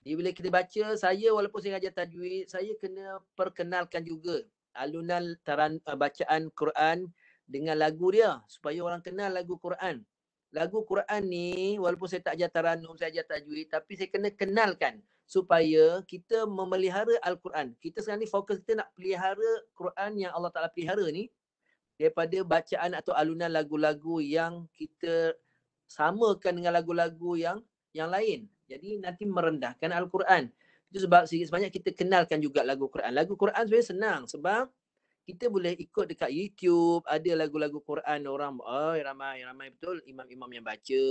Jadi bila kita baca, saya walaupun saya ajar tajwid, saya kena perkenalkan juga alunan bacaan Quran dengan lagu dia supaya orang kenal lagu Quran. Lagu Quran ni walaupun saya tak ajar taranum, saya ajar tajwid, tapi saya kena kenalkan supaya kita memelihara Al-Quran. Kita sekarang ni fokus kita nak pelihara Quran yang Allah Ta'ala pelihara ni daripada bacaan atau alunan lagu-lagu yang kita samakan dengan lagu-lagu yang lain. Jadi nanti merendahkan Al-Quran. Itu sebab sikit sebanyak kita kenalkan juga lagu Quran. Lagu Quran sebenarnya senang sebab kita boleh ikut dekat YouTube, ada lagu-lagu Quran orang ramai betul imam-imam yang baca.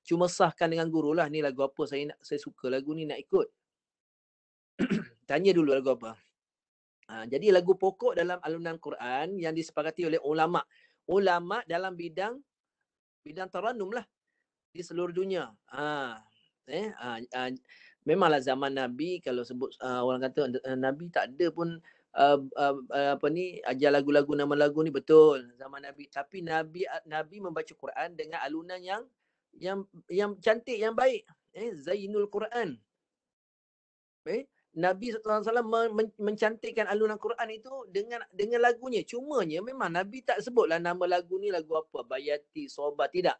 Cuma sahkan dengan guru lah, ni lagu apa saya suka lagu ni nak ikut. Tanya dulu lagu apa. Jadi lagu pokok dalam alunan Quran yang disepakati oleh ulama. Ulama dalam bidang taranum lah di seluruh dunia. Memanglah zaman Nabi kalau sebut orang kata Nabi tak ada pun ajar lagu-lagu nama lagu ni betul zaman Nabi, tapi Nabi membaca Quran dengan alunan yang cantik, yang baik. Zainul Quran. Nabi SAW mencantikkan alunan Quran itu dengan lagunya. Cumanya memang Nabi tak sebutlah nama lagu ni lagu apa, Bayati, Sobat, tidak.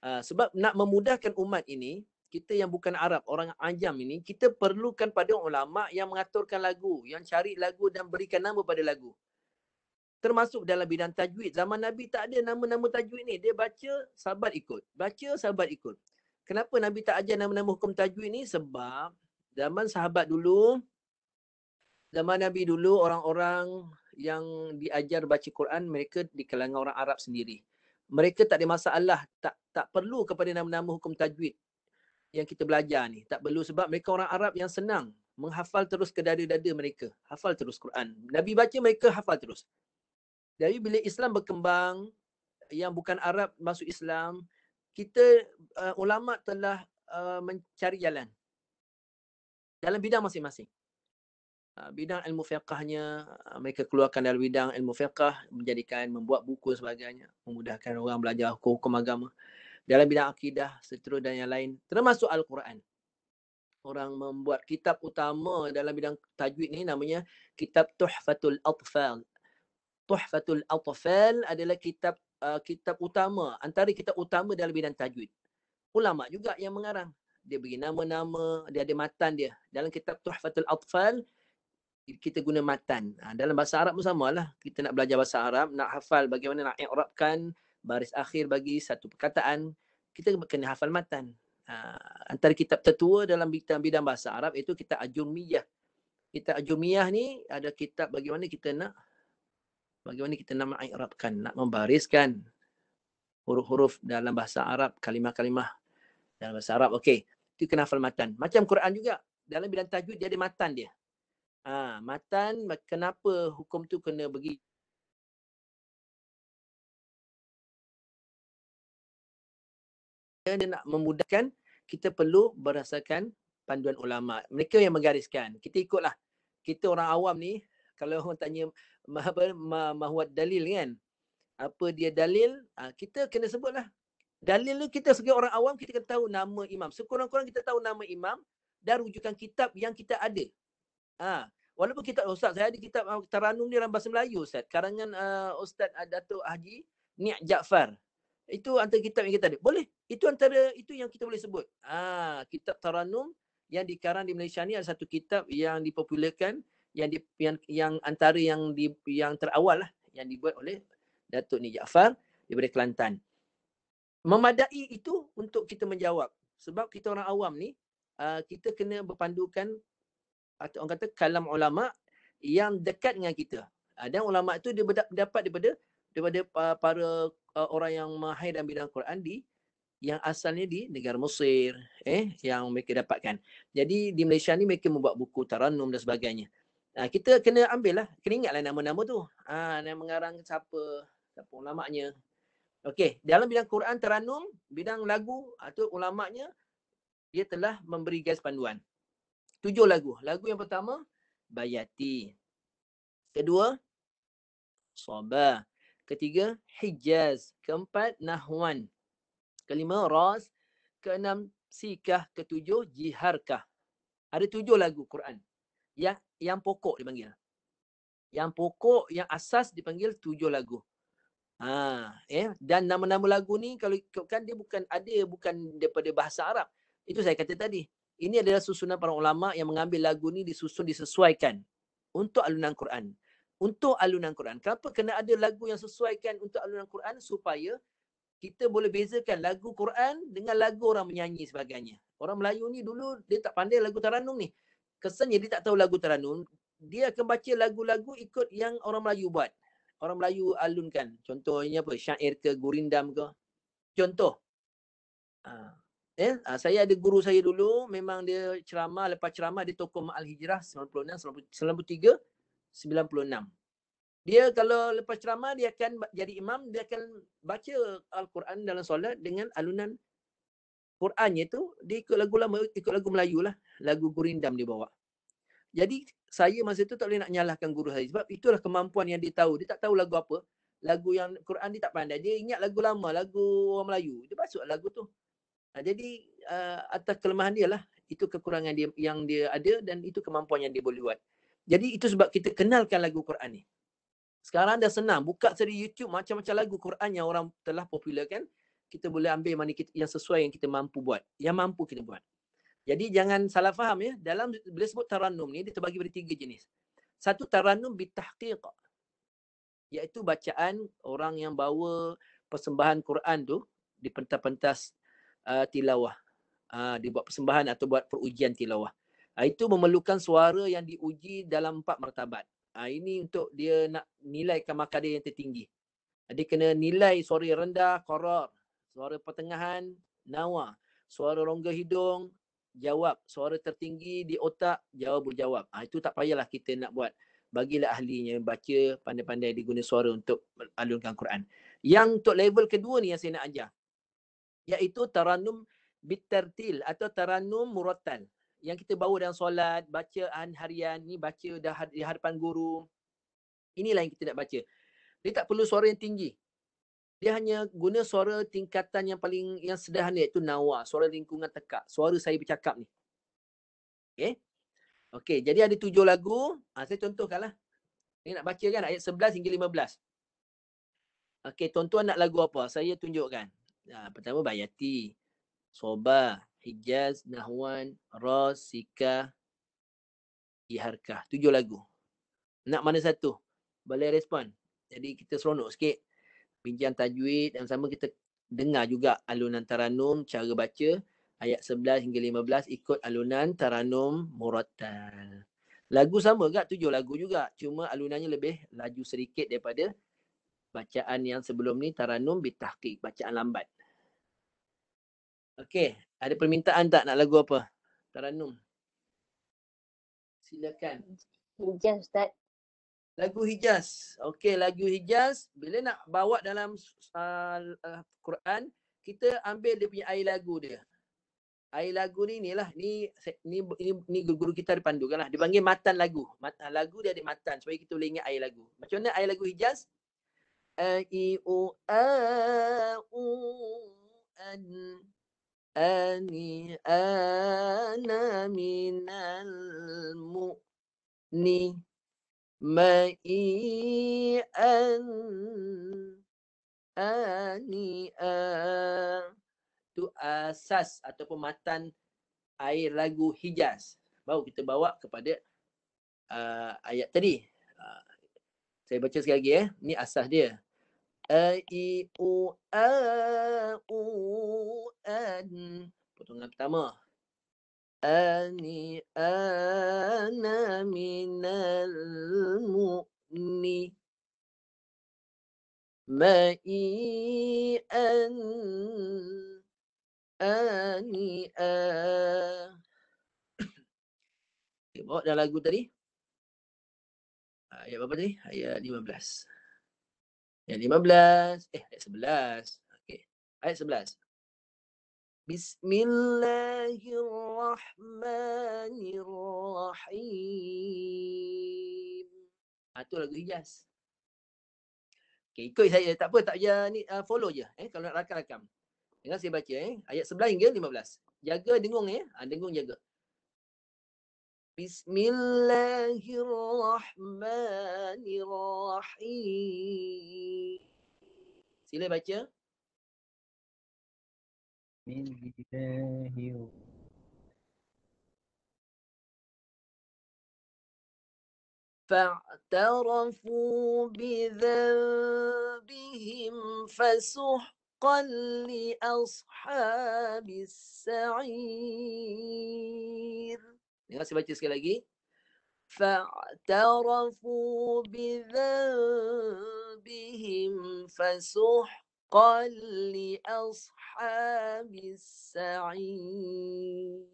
Sebab nak memudahkan umat ini, kita yang bukan Arab, orang Ajam ini, kita perlukan pada ulama yang mengaturkan lagu, yang cari lagu dan berikan nama pada lagu. Termasuk dalam bidang tajwid. Zaman Nabi tak ada nama-nama tajwid ni. Dia baca, sahabat ikut. Baca, sahabat ikut. Kenapa Nabi tak ajar nama-nama hukum tajwid ni? Sebab zaman sahabat dulu, zaman Nabi dulu, orang-orang yang diajar baca Quran, mereka di kalangan orang Arab sendiri. Mereka tak ada masalah, tak perlu kepada nama-nama hukum tajwid yang kita belajar ni. Tak perlu sebab mereka orang Arab yang senang menghafal terus ke dada-dada mereka. Hafal terus Quran. Nabi baca, mereka hafal terus. Jadi bila Islam berkembang, yang bukan Arab masuk Islam, kita ulama telah mencari jalan dalam bidang masing-masing. Bidang ilmu fiqahnya mereka keluarkan dalam bidang ilmu fiqah, membuat buku sebagainya, memudahkan orang belajar hukum agama. dalam bidang akidah, seterusnya dan yang lain, termasuk Al-Quran. Orang membuat kitab utama dalam bidang tajwid ni namanya kitab Tuhfatul Atfal. Tuhfatul Atfal adalah kitab kitab utama, antara kitab utama dalam bidang tajwid. Ulama juga yang mengarang. Dia bagi nama-nama, dia ada matan dia. Dalam kitab Tuhfatul Atfal, kita guna matan. Dalam bahasa Arab pun samalah. Kita nak belajar bahasa Arab, nak hafal bagaimana nak i'rabkan baris akhir bagi satu perkataan, kita kena hafal matan. Antara kitab tertua dalam bidang bahasa Arab itu kitab Ajurmiyah. Kitab Ajurmiyah ni ada kitab bagaimana kita nak meng'irabkan, nak membariskan huruf-huruf dalam bahasa Arab, kalimah-kalimah dalam bahasa Arab. Okey, itu kena hafal matan. Macam Quran juga, dalam bidang tajwid dia ada matan dia. Matan, kenapa hukum tu kena begitu? Dia nak memudahkan, kita perlu berdasarkan panduan ulama. Mereka yang menggariskan. Kita ikutlah. Kita orang awam ni, kalau orang tanya mahuat dalil kan, apa dia dalil, kita kena sebutlah. Dalil tu kita sebagai orang awam, kita kena tahu nama imam. Sekurang-kurang kita tahu nama imam dan rujukan kitab yang kita ada. Walaupun kita, Ustaz, saya ada kitab Taranum ni dalam bahasa Melayu, Ustaz. Karangan Ustaz Datuk Haji Ni'at Jaafar. Itu antara kitab yang kita ada. Boleh. Itu antara itu yang kita boleh sebut. Kitab Taranum yang dikarang di Malaysia ni ada satu kitab yang dipopularkan, yang antara yang terawal lah, yang dibuat oleh Datuk Ni'at Jaafar daripada Kelantan. Memadai itu untuk kita menjawab. Sebab kita orang awam ni, kita kena berpandukan atau orang kata kalam ulama yang dekat dengan kita. Dan ulama itu dia dapat daripada para orang yang mahir dalam bidang Quran yang asalnya di negara Mesir, yang mereka dapatkan. Jadi di Malaysia ni mereka membuat buku Taranum dan sebagainya. Kita kena ambil lah, kena ingatlah nama-nama tu. Yang mengarang siapa ulamanya. Okey, dalam bidang Quran Taranum, bidang lagu atau ulamanya dia telah memberi garis panduan. 7 lagu. Lagu yang pertama Bayati. Kedua Sabah. Ketiga Hijaz. Keempat Nahwan. Kelima Ras. Keenam Sikah. Ketujuh Jiharkah. Ada 7 lagu Quran. Yang pokok dipanggil. Yang pokok, yang asas dipanggil 7 lagu. Dan nama-nama lagu ni kalau ikutkan dia bukan daripada bahasa Arab. Itu saya kata tadi. Ini adalah susunan para ulama yang mengambil lagu ni disesuaikan untuk alunan Quran. Untuk alunan Quran. Kenapa kena ada lagu yang sesuaikan untuk alunan Quran? Supaya kita boleh bezakan lagu Quran dengan lagu orang menyanyi sebagainya. Orang Melayu ni dulu dia tak pandai lagu Taranum ni. Kesannya dia tak tahu lagu Taranum. Dia akan baca lagu-lagu ikut yang orang Melayu buat. Orang Melayu alunkan. Contohnya apa? Syair ke, gurindam ke. Contoh. Saya ada guru saya dulu, memang dia ceramah, lepas ceramah dia tokoh Ma'al Hijrah 96, 93, 96. Dia kalau lepas ceramah dia akan jadi imam, dia akan baca Al-Quran dalam solat dengan alunan Qurannya tu dia ikut lagu lama, ikut lagu Melayu lah, lagu gurindam dia bawa. Jadi saya masa tu tak boleh nak nyalahkan guru saya sebab itulah kemampuan yang dia tahu. Dia tak tahu lagu apa, lagu yang Quran dia tak pandai. Dia ingat lagu lama, lagu orang Melayu. Dia masuk lagu tu. Jadi atas kelemahan dia lah, itu kekurangan dia yang dia ada dan itu kemampuan yang dia boleh buat. Jadi itu sebab kita kenalkan lagu Quran ni. Sekarang dah senang, buka seri YouTube macam-macam lagu Quran yang orang telah popularkan. Kita boleh ambil mana yang sesuai yang kita mampu buat, yang mampu kita buat. Jadi jangan salah faham ya, dalam bila sebut Taranum ni dia terbagi pada 3 jenis. Satu Taranum bitahqiq, iaitu bacaan orang yang bawa persembahan Quran tu di pentas-pentas tilawah, dibuat persembahan atau buat perujian tilawah. Itu memerlukan suara yang diuji dalam 4 martabat. Ini untuk dia nak nilaikan markah dia yang tertinggi. Dia kena nilai suara rendah, qarar, suara pertengahan, nawa, suara rongga hidung, jawab, suara tertinggi di otak, jawab berjawab. Itu tak payahlah kita nak buat. Bagilah ahlinya baca, pandai-pandai diguna suara untuk alunkan Quran. Yang untuk level kedua ni yang saya nak ajar, iaitu Taranum bitartil atau Taranum murattal. Yang kita bawa dalam solat, bacaan harian ni, baca dah di hadapan guru. Inilah yang kita nak baca. Dia tak perlu suara yang tinggi. Dia hanya guna suara tingkatan yang sederhana, iaitu nawa, suara lingkungan tekak, suara saya bercakap ni. Okey. Okey, jadi ada 7 lagu. Saya contohkanlah. Ni nak baca kan ayat 11 hingga 15. Okey, tuan-tuan nak lagu apa? Saya tunjukkan. Pertama Bayati, Soba, Hijaz, Nahwan, Ras, Sika, Iharkah. 7 lagu. Nak mana satu? Boleh respon. Jadi kita seronok sikit. Bincang tajwid dan sama kita dengar juga alunan taranum, cara baca ayat 11 hingga 15 ikut alunan taranum murattal. Lagu sama juga, 7 lagu juga. Cuma alunannya lebih laju sedikit daripada bacaan yang sebelum ni, taranum bitahqiq, bacaan lambat. Okey, ada permintaan tak nak lagu apa? Taranum. Silakan. Hijaz Ustaz. Lagu Hijaz. Okey, lagu Hijaz bila nak bawa dalam Quran, kita ambil dia punya air lagu dia. Air lagu ni inilah, ni guru kita ada pandukan lah. Dia panggil matan lagu. Lagu dia ada matan supaya kita boleh ingat air lagu. Macam mana air lagu Hijaz? A I U A U An Ani Ana Minal Mu'ni Ma'i'an Ani'a. Itu asas ataupun matan air lagu Hijaz. Baru kita bawa kepada ayat tadi. Saya baca sekali lagi . Ni asas dia. A I U A U An. Potongan pertama. Ani ana minal mu'ni ma'i'an ani'a. Okay, bawa dalam lagu tadi. Ayat berapa tadi? Ayat 15. Ayat 15. Ayat 11. Okay. Ayat 11. Bismillahirrahmanirrahim. Itu lagu Hijaz. Okay, ikut saya. Tak apa, tak payah ni, follow je. Kalau nak rakam-rakam. Dengar saya baca. Ayat 11 hingga 15. Jaga dengung. Dengung jaga. Bismillahirrahmanirrahim. Sila baca. فاعترفوا بذنبهم فسحقا لأصحاب السعير. Dengar saya baca sekali lagi. فاعترفوا بذنبهم فسحقا لأصحاب السعير.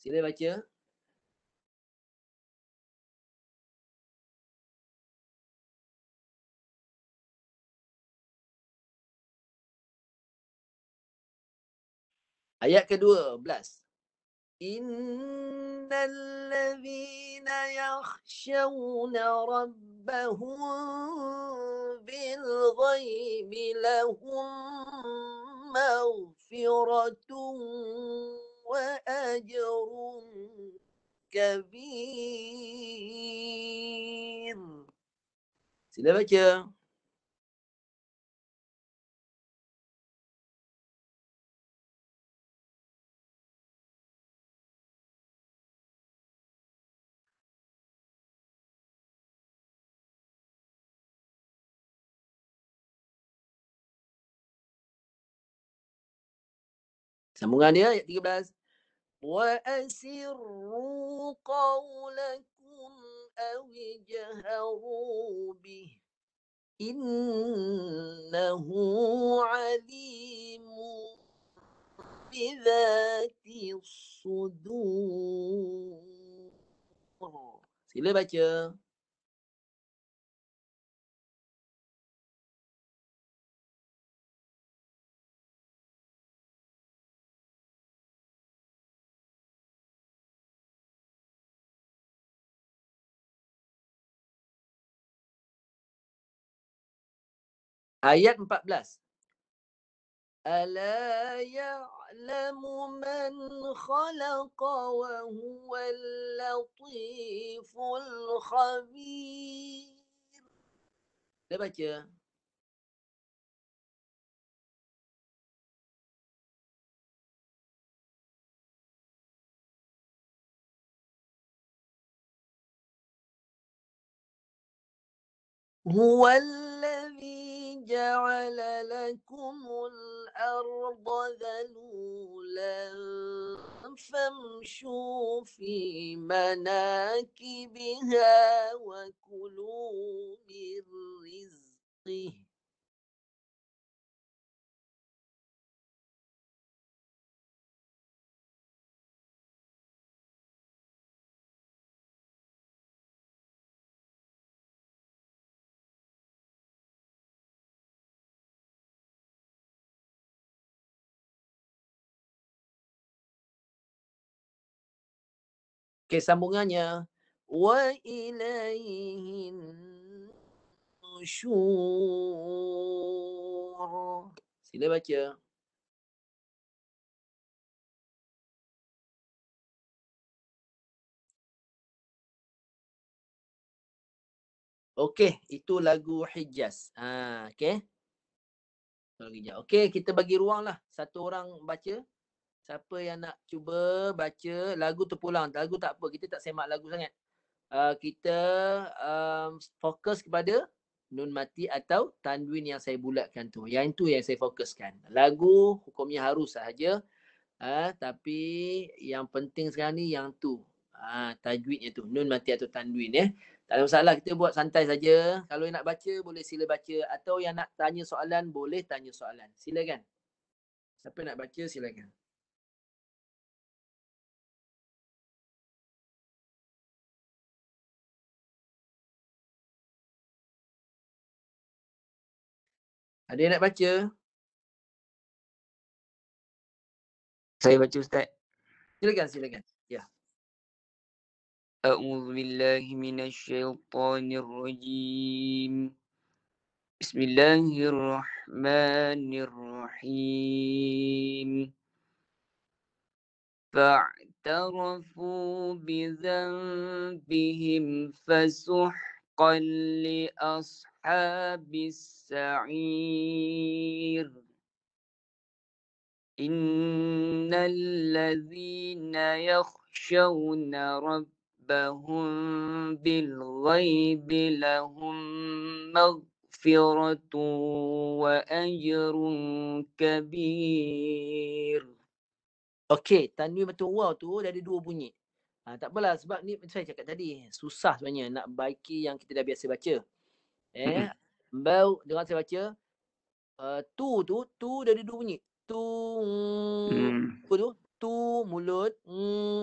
Sila baca. Ayat ke-12. Innal ladzina yakhshawna rabbahum bil ghaibi lahum maghfiratun wa ajrun kabir. Sila baca. Sambungan dia ayat 13. Wa asirru qawlakum aw jahru bih innahu alimun bidzati sudur. Sila baca. Ayat 14. Ala ya'lamu man khalaqa wa huwal latiful khabir. Dia baca. هو الذي جعل لكم الأرض ذلولا فامشوا في مناكبها وكلوا من رزقه. Okey, sambungannya. Wa ilaihin nusyur. Sila baca. Okey, itu lagu Hijaz. Okey. Okey, kita bagi ruang lah. Satu orang baca. Siapa yang nak cuba baca lagu terpulang. Lagu tak apa, kita tak semak lagu sangat. Kita fokus kepada nun mati atau tanwin yang saya bulatkan tu. Yang itu yang saya fokuskan. Lagu hukumnya harus sahaja. Tapi yang penting sekarang ni yang tu. Tajwidnya tu. Nun mati atau tanwin ya. Tak ada masalah, kita buat santai saja. Kalau yang nak baca boleh sila baca. Atau yang nak tanya soalan boleh tanya soalan. Silakan. Siapa nak baca silakan. Ada yang nak baca? Saya baca Ustaz. Silakan. Ya. A'udzu billahi minasyaitonir rajim. Bismillahirrahmanirrahim. فاعترفوا بذنبهم فسحقا لأصحاب السعير إن الذين يخشون ربهم بالغيب لهم مغفرة وأجر كبير. Okey, tanwin betul waw tu dia ada dua bunyi. Tak apalah sebab ni saya cakap tadi, susah sebenarnya nak baiki yang kita dah biasa baca. Bau dengar saya baca. Tu dia ada dua bunyi. Tu tu mulut,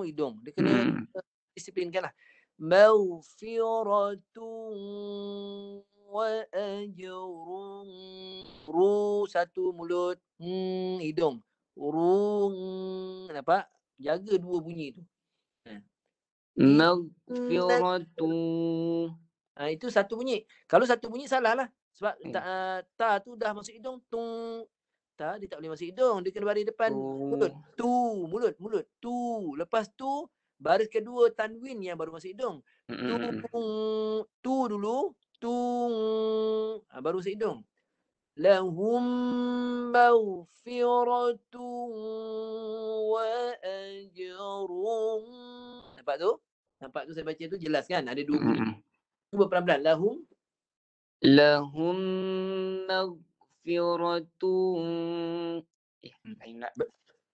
hidung. Dia kena disiplinkan lah. Maghfiratun wa ajrun. Ru satu mulut, hidung. Nampak? Jaga dua bunyi tu. Maghfiratu. Itu satu bunyi. Kalau satu bunyi salah lah. Sebab ta tu dah masuk hidung. Ta dia tak boleh masuk hidung. Dia kena baris depan mulut. Mulut. Tu. Lepas tu baris kedua tanwin yang baru masuk hidung. Tu dulu. Baru masuk hidung. Lahum maghfiratun wa ajrun. Nampak tu saya baca tu jelas kan? Ada dua bunyi. Cuba pelan-pelan. Lahum maghfiratun.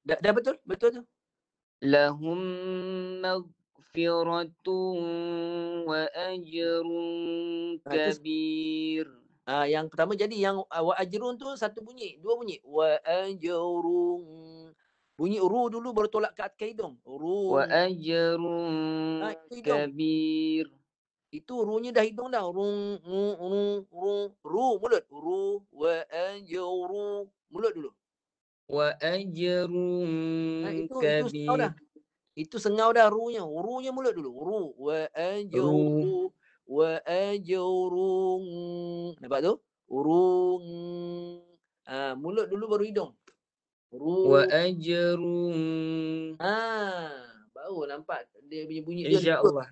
Dah betul? Betul tu? Lahum maghfiratun wa ajrun kabir. Yang pertama jadi yang wa ajrun tu satu bunyi, dua bunyi. Wa ajrun. Bunyi ru dulu baru tolak ke hidung. Ru. Wa ajrun kabir. Itu runya dah hidung dah. Ru mulut. Ru wa ajrun mulut dulu. Wa ajrun kabir. Itu sengau dah runya. Runya mulut dulu. Ru wa ajrun. Wa ajrun. Nampak tu? Urung. Mulut dulu baru hidung. Urung. وأجر Baru nampak dia punya bunyi إن dia. شاء الله.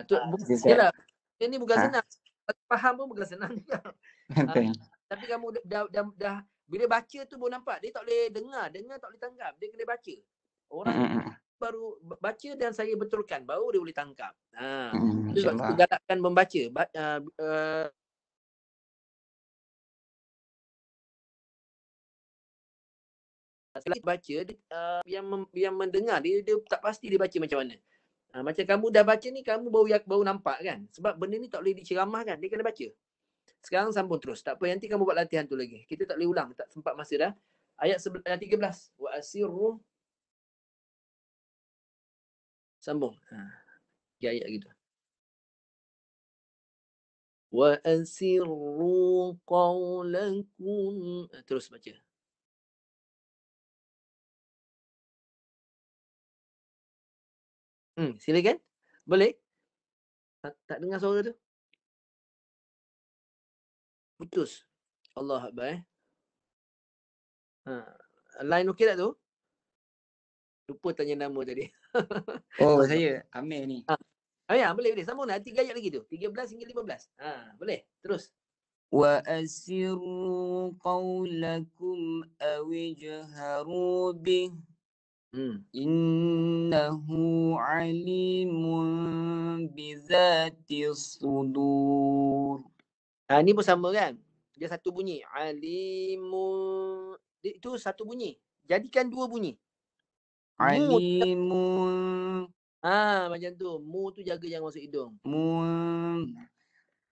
Tu Bisa. yelah. Ini bukan Ha? senang. Faham pun bukan senang juga. Betul. Tapi kamu dah bila baca tu baru nampak. Dia tak boleh dengar tak boleh tangkap. Dia kena baca. Orang baru baca dan saya betulkan baru dia boleh tangkap. Itu sebab kita InsyaAllah. galakkan membaca. Sekali baca yang mendengar dia tak pasti dia baca macam mana. Macam kamu dah baca ni kamu baru nampak kan. Sebab benda ni tak boleh diceramahkan, dia kena baca. Sekarang sambung terus. Tak apa, nanti kamu buat latihan tu lagi. Kita tak boleh ulang, tak sempat masa dah. Ayat 13. Wa asirru. Sambung. Tiga ayat gitu. Wa asirru qawlakum. Terus baca. Silakan. Boleh? Tak dengar suara tu? Putus. Allah Akbar. Line okey tak tu? Lupa tanya nama tadi. Oh, saya Amir ni. Ya, boleh. Sambung dah. 3 ayat lagi tu. 13 hingga 15. Boleh. Terus. وأسروا قولكم أو اجهروا به إنه عليم بذات الصدور. Ni pun sama kan? Dia satu bunyi. Alimun. Itu satu bunyi. Jadikan dua bunyi. Alimun. Macam tu. Mu tu jaga jangan masuk hidung. Mun.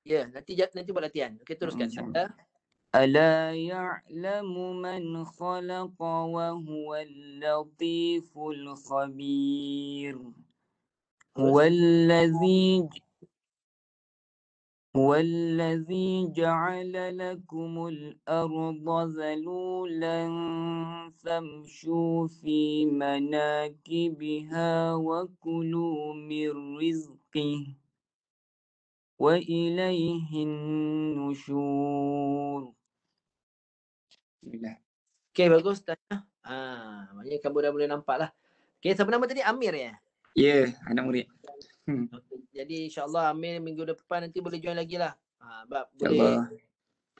Ya, nanti buat latihan. Okey, teruskan. ألا يعلم من خلق وهو اللطيف الخبير هو الذي جعل لكم الأرض ذلولا فامشوا في مناكبها وكلوا من رزقه وإليه النشور. Okey, bagus. Tanya. Maknanya kamu dah boleh nampak lah. Okey, siapa nama tadi? Amir ya? Ya, anak murid. Jadi insyaAllah Amir minggu depan nanti boleh join lagi lah. InsyaAllah.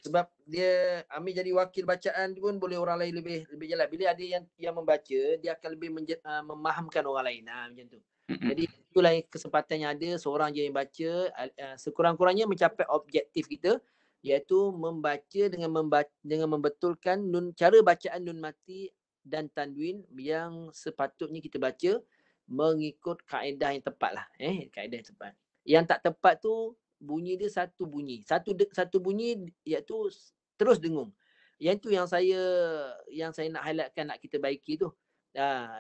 Sebab dia Amir jadi wakil bacaan pun boleh orang lain lebih jelas. Bila ada yang membaca, dia akan lebih memahamkan orang lain. Macam tu. Jadi itulah kesempatan yang ada, seorang je yang baca, sekurang-kurangnya mencapai objektif kita, iaitu membaca dengan membetulkan cara bacaan nun mati dan tanwin yang sepatutnya kita baca mengikut kaedah yang tepat lah. Kaedah yang tepat. Yang tak tepat tu bunyi dia satu bunyi. Satu bunyi iaitu terus dengung. Yang tu yang saya nak highlightkan, nak kita baiki tu.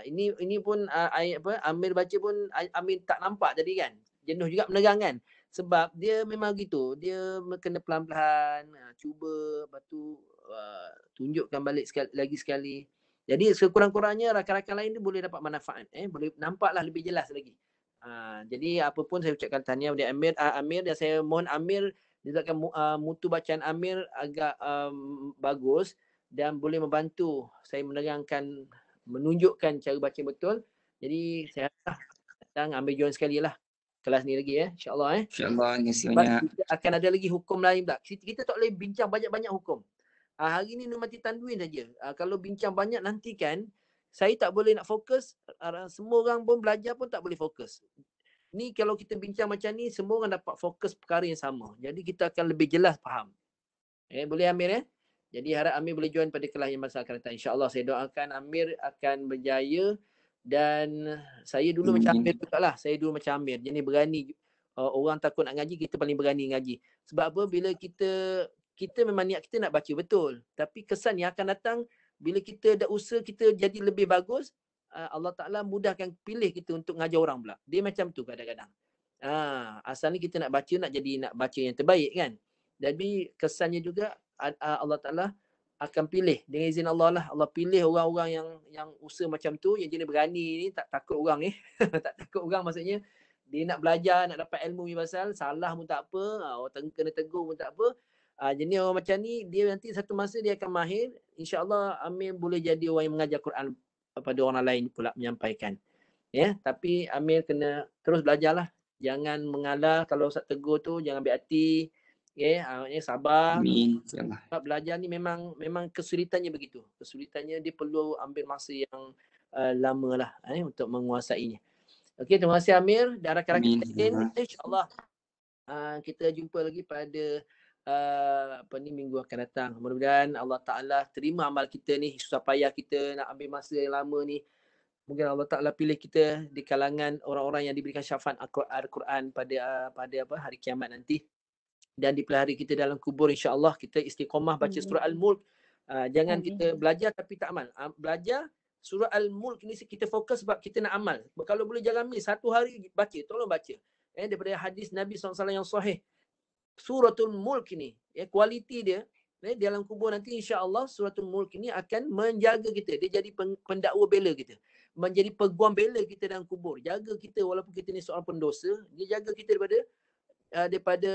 Ini pun ayat apa Amir baca pun Amir tak nampak tadi kan. Jenuh juga menerang kan. Sebab dia memang gitu. Dia kena pelan-pelan, cuba, lepas tu tunjukkan balik sekali. Jadi sekurang-kurangnya rakan-rakan lain ni boleh dapat manfaat. Boleh nampaklah lebih jelas lagi. Jadi apa pun saya ucapkan tahniah kepada Amir dan saya mohon Amir disebabkan mutu bacaan Amir agak bagus dan boleh membantu saya menerangkan, menunjukkan cara baca betul. Jadi saya datang ambil join sekali lah kelas ni lagi insya-Allah InsyaAllah, terima kasih Sebab banyak. kita akan ada lagi hukum lain pula. Kita tak boleh bincang banyak-banyak hukum. Hari ni nun mati tanwin saja. Kalau bincang banyak nanti kan saya tak boleh nak fokus. Semua orang pun belajar pun tak boleh fokus. Ni kalau kita bincang macam ni semua orang dapat fokus perkara yang sama. Jadi kita akan lebih jelas faham. Boleh Amir Jadi harap Amir boleh join pada kelas yang masa akan datang. InsyaAllah saya doakan Amir akan berjaya. Dan saya dulu macam Amir juga lah. Saya dulu macam Amir. Jadi berani. Orang takut nak ngaji, kita paling berani ngaji. Sebab apa? Bila kita memang niat kita nak baca betul. Tapi kesan yang akan datang, bila kita dah usaha kita jadi lebih bagus, Allah Ta'ala mudahkan pilih kita untuk ngajar orang pula. Dia macam tu kadang-kadang. Asalnya kita nak baca yang terbaik kan. Jadi kesannya juga Allah Ta'ala akan pilih dengan izin Allah lah. Allah pilih orang-orang yang usaha macam tu, yang jenis berani ni, tak takut orang tak takut orang maksudnya dia nak belajar, nak dapat ilmu ni pasal salah pun tak apa, orang kena tegur pun tak apa. Jenis orang macam ni, dia nanti satu masa dia akan mahir. InsyaAllah Amir boleh jadi orang yang mengajar Quran pada orang lain pula menyampaikan. Ya, tapi Amir kena terus belajarlah. Jangan mengalah kalau Ustaz tegur tu, jangan ambil hati. Ya, sabar. Amin. InsyaAllah. Sebab belajar ni memang kesulitannya begitu. Kesulitannya dia perlu ambil masa yang lama lah untuk menguasainya. Okey, terima kasih Amir dan rakan-rakan Amin. lain. InsyaAllah kita jumpa lagi pada minggu akan datang. Mudah-mudahan Allah Ta'ala terima amal kita ni, susah payah kita nak ambil masa yang lama ni. Mungkin Allah Ta'ala pilih kita di kalangan orang-orang yang diberikan syafaat Al-Quran pada hari kiamat nanti. Dan di pelihara kita dalam kubur, insya-Allah kita istiqamah baca surah Al-Mulk. Jangan kita belajar tapi tak amal. Belajar surah Al-Mulk ni kita fokus sebab kita nak amal. Kalau boleh jangan miss, satu hari baca, tolong baca. Daripada hadis Nabi SAW yang sahih. Suratul Mulk ni, kualiti dia dalam kubur nanti, insya-Allah suratul Mulk ini akan menjaga kita. Dia jadi pendakwa bela kita. Menjadi peguam bela kita dalam kubur. Jaga kita walaupun kita ni seorang pendosa, dia jaga kita daripada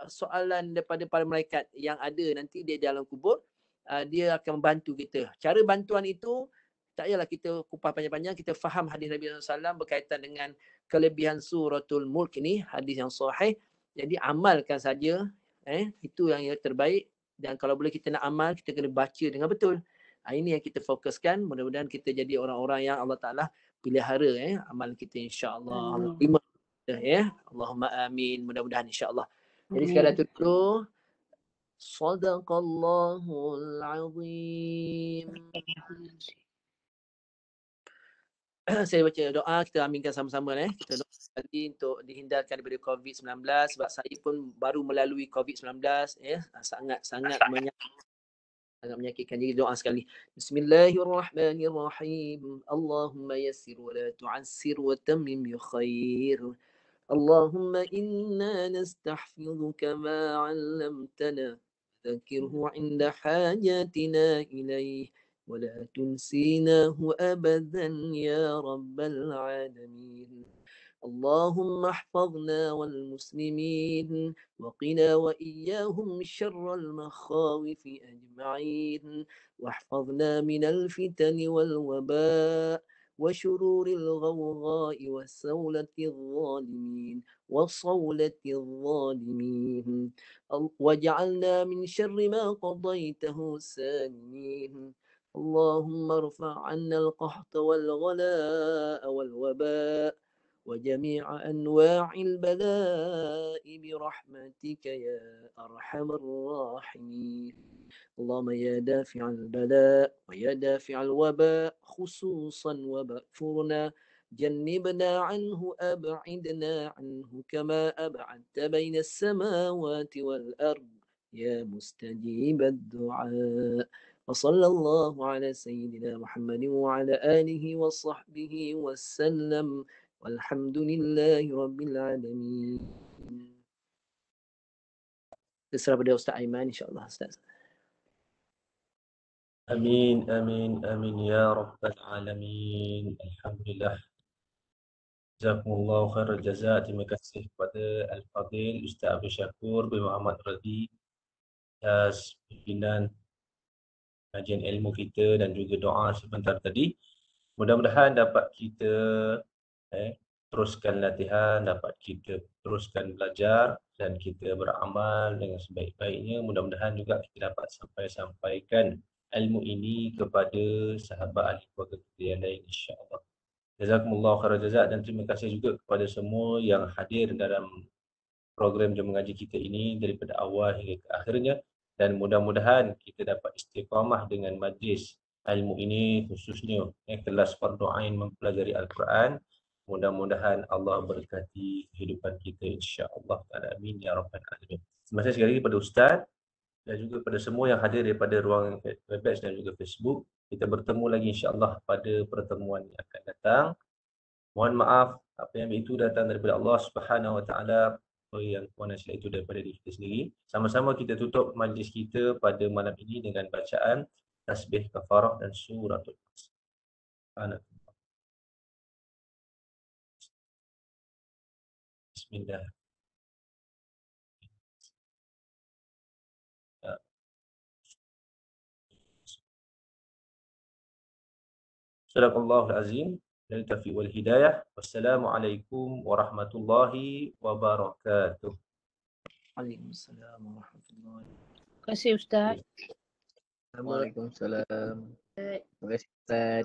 soalan daripada para malaikat yang ada nanti dia dalam kubur. Dia akan membantu kita. Cara bantuan itu tak payahlah kita kupas panjang-panjang, kita faham hadis Nabi SAW berkaitan dengan kelebihan suratul Mulk ini, hadis yang sahih. Jadi amalkan saja, itu yang terbaik. Dan kalau boleh kita nak amal, kita kena baca dengan betul. Ini yang kita fokuskan. Mudah-mudahan kita jadi orang-orang yang Allah Ta'ala pelihara amal kita, insya-Allah. Terima Allahumma amin. Mudah-mudahan insya-Allah. Jadi sekadar itu dulu. Sadaqallahul azim. Saya baca doa, kita aminkan sama-sama. Kita doa lagi untuk dihindarkan daripada COVID-19 sebab saya pun baru melalui COVID-19 sangat menyakitkan. Jadi doa sekali. Bismillahirrahmanirrahim. Allahumma yassir wa la tu'assir wa tammim bi khair. Allahumma inna nastahfizuka ma 'allamtana ذكره عند حاجاتنا إليه ولا تنسيناه أبدا يا رب العالمين. اللهم احفظنا والمسلمين وقنا وإياهم شر المخاوف أجمعين واحفظنا من الفتن والوباء وشرور الغوغاء وسولة الظالمين وصولة الظالمين واجعلنا من شر ما قضيته سالمين. اللهم ارفع عنا القحط والغلاء والوباء وجميع أنواع البلاء برحمتك يا أرحم الراحمين. اللهم يا دافع البلاء ويا دافع الوباء خصوصا وبأفرنا جنبنا عنه أبعدنا عنه كما أبعدت بين السماوات والأرض يا مستجيب الدعاء. وصلى الله على سيدنا محمد وعلى آله وصحبه وسلم والحمد لله رب العالمين. Terserah pada Ustaz Aiman, insyaAllah Ustaz. Amin, amin, amin ya rabbal alamin. Alhamdulillah. Jazakumullahu khairal jazaa. Terima kasih kepada Al-Fadhil Ustaz Abdul Syakur bin Muhammad Radhi atas pimpinan kajian ilmu kita dan juga doa sebentar tadi. Mudah-mudahan dapat kita teruskan latihan, dapat kita teruskan belajar dan kita beramal dengan sebaik-baiknya. Mudah-mudahan juga kita dapat sampaikan ilmu ini kepada sahabat ahli keluarga kita yang lain, insya-Allah. Jazakumullahu khairan jazak, dan terima kasih juga kepada semua yang hadir dalam program Jom Mengaji kita ini daripada awal hingga ke akhirnya, dan mudah-mudahan kita dapat istiqamah dengan majlis ilmu ini, khususnya kelas Fardu Ain mempelajari Al-Quran. Mudah-mudahan Allah berkati kehidupan kita, insya-Allah. Amin ya rabbal alamin. Terima kasih sekali lagi kepada Ustaz dan juga pada semua yang hadir daripada ruangan Webex dan juga Facebook. Kita bertemu lagi insya-Allah pada pertemuan yang akan datang. Mohon maaf apa yang itu datang daripada Allah Subhanahu Wa Taala, apa yang kurang dan silap itu daripada diri kita sendiri. Sama-sama kita tutup majlis kita pada malam ini dengan bacaan tasbih kafarah dan suratul Asr. Bismillah. Sadaqallahul azim. Lil taufiq wal hidayah. Wassalamualaikum warahmatullahi wabarakatuh. Waalaikumsalam warahmatullahi Terima kasih Ustaz. wabarakatuh. Waalaikumsalam. Terima kasih Ustaz.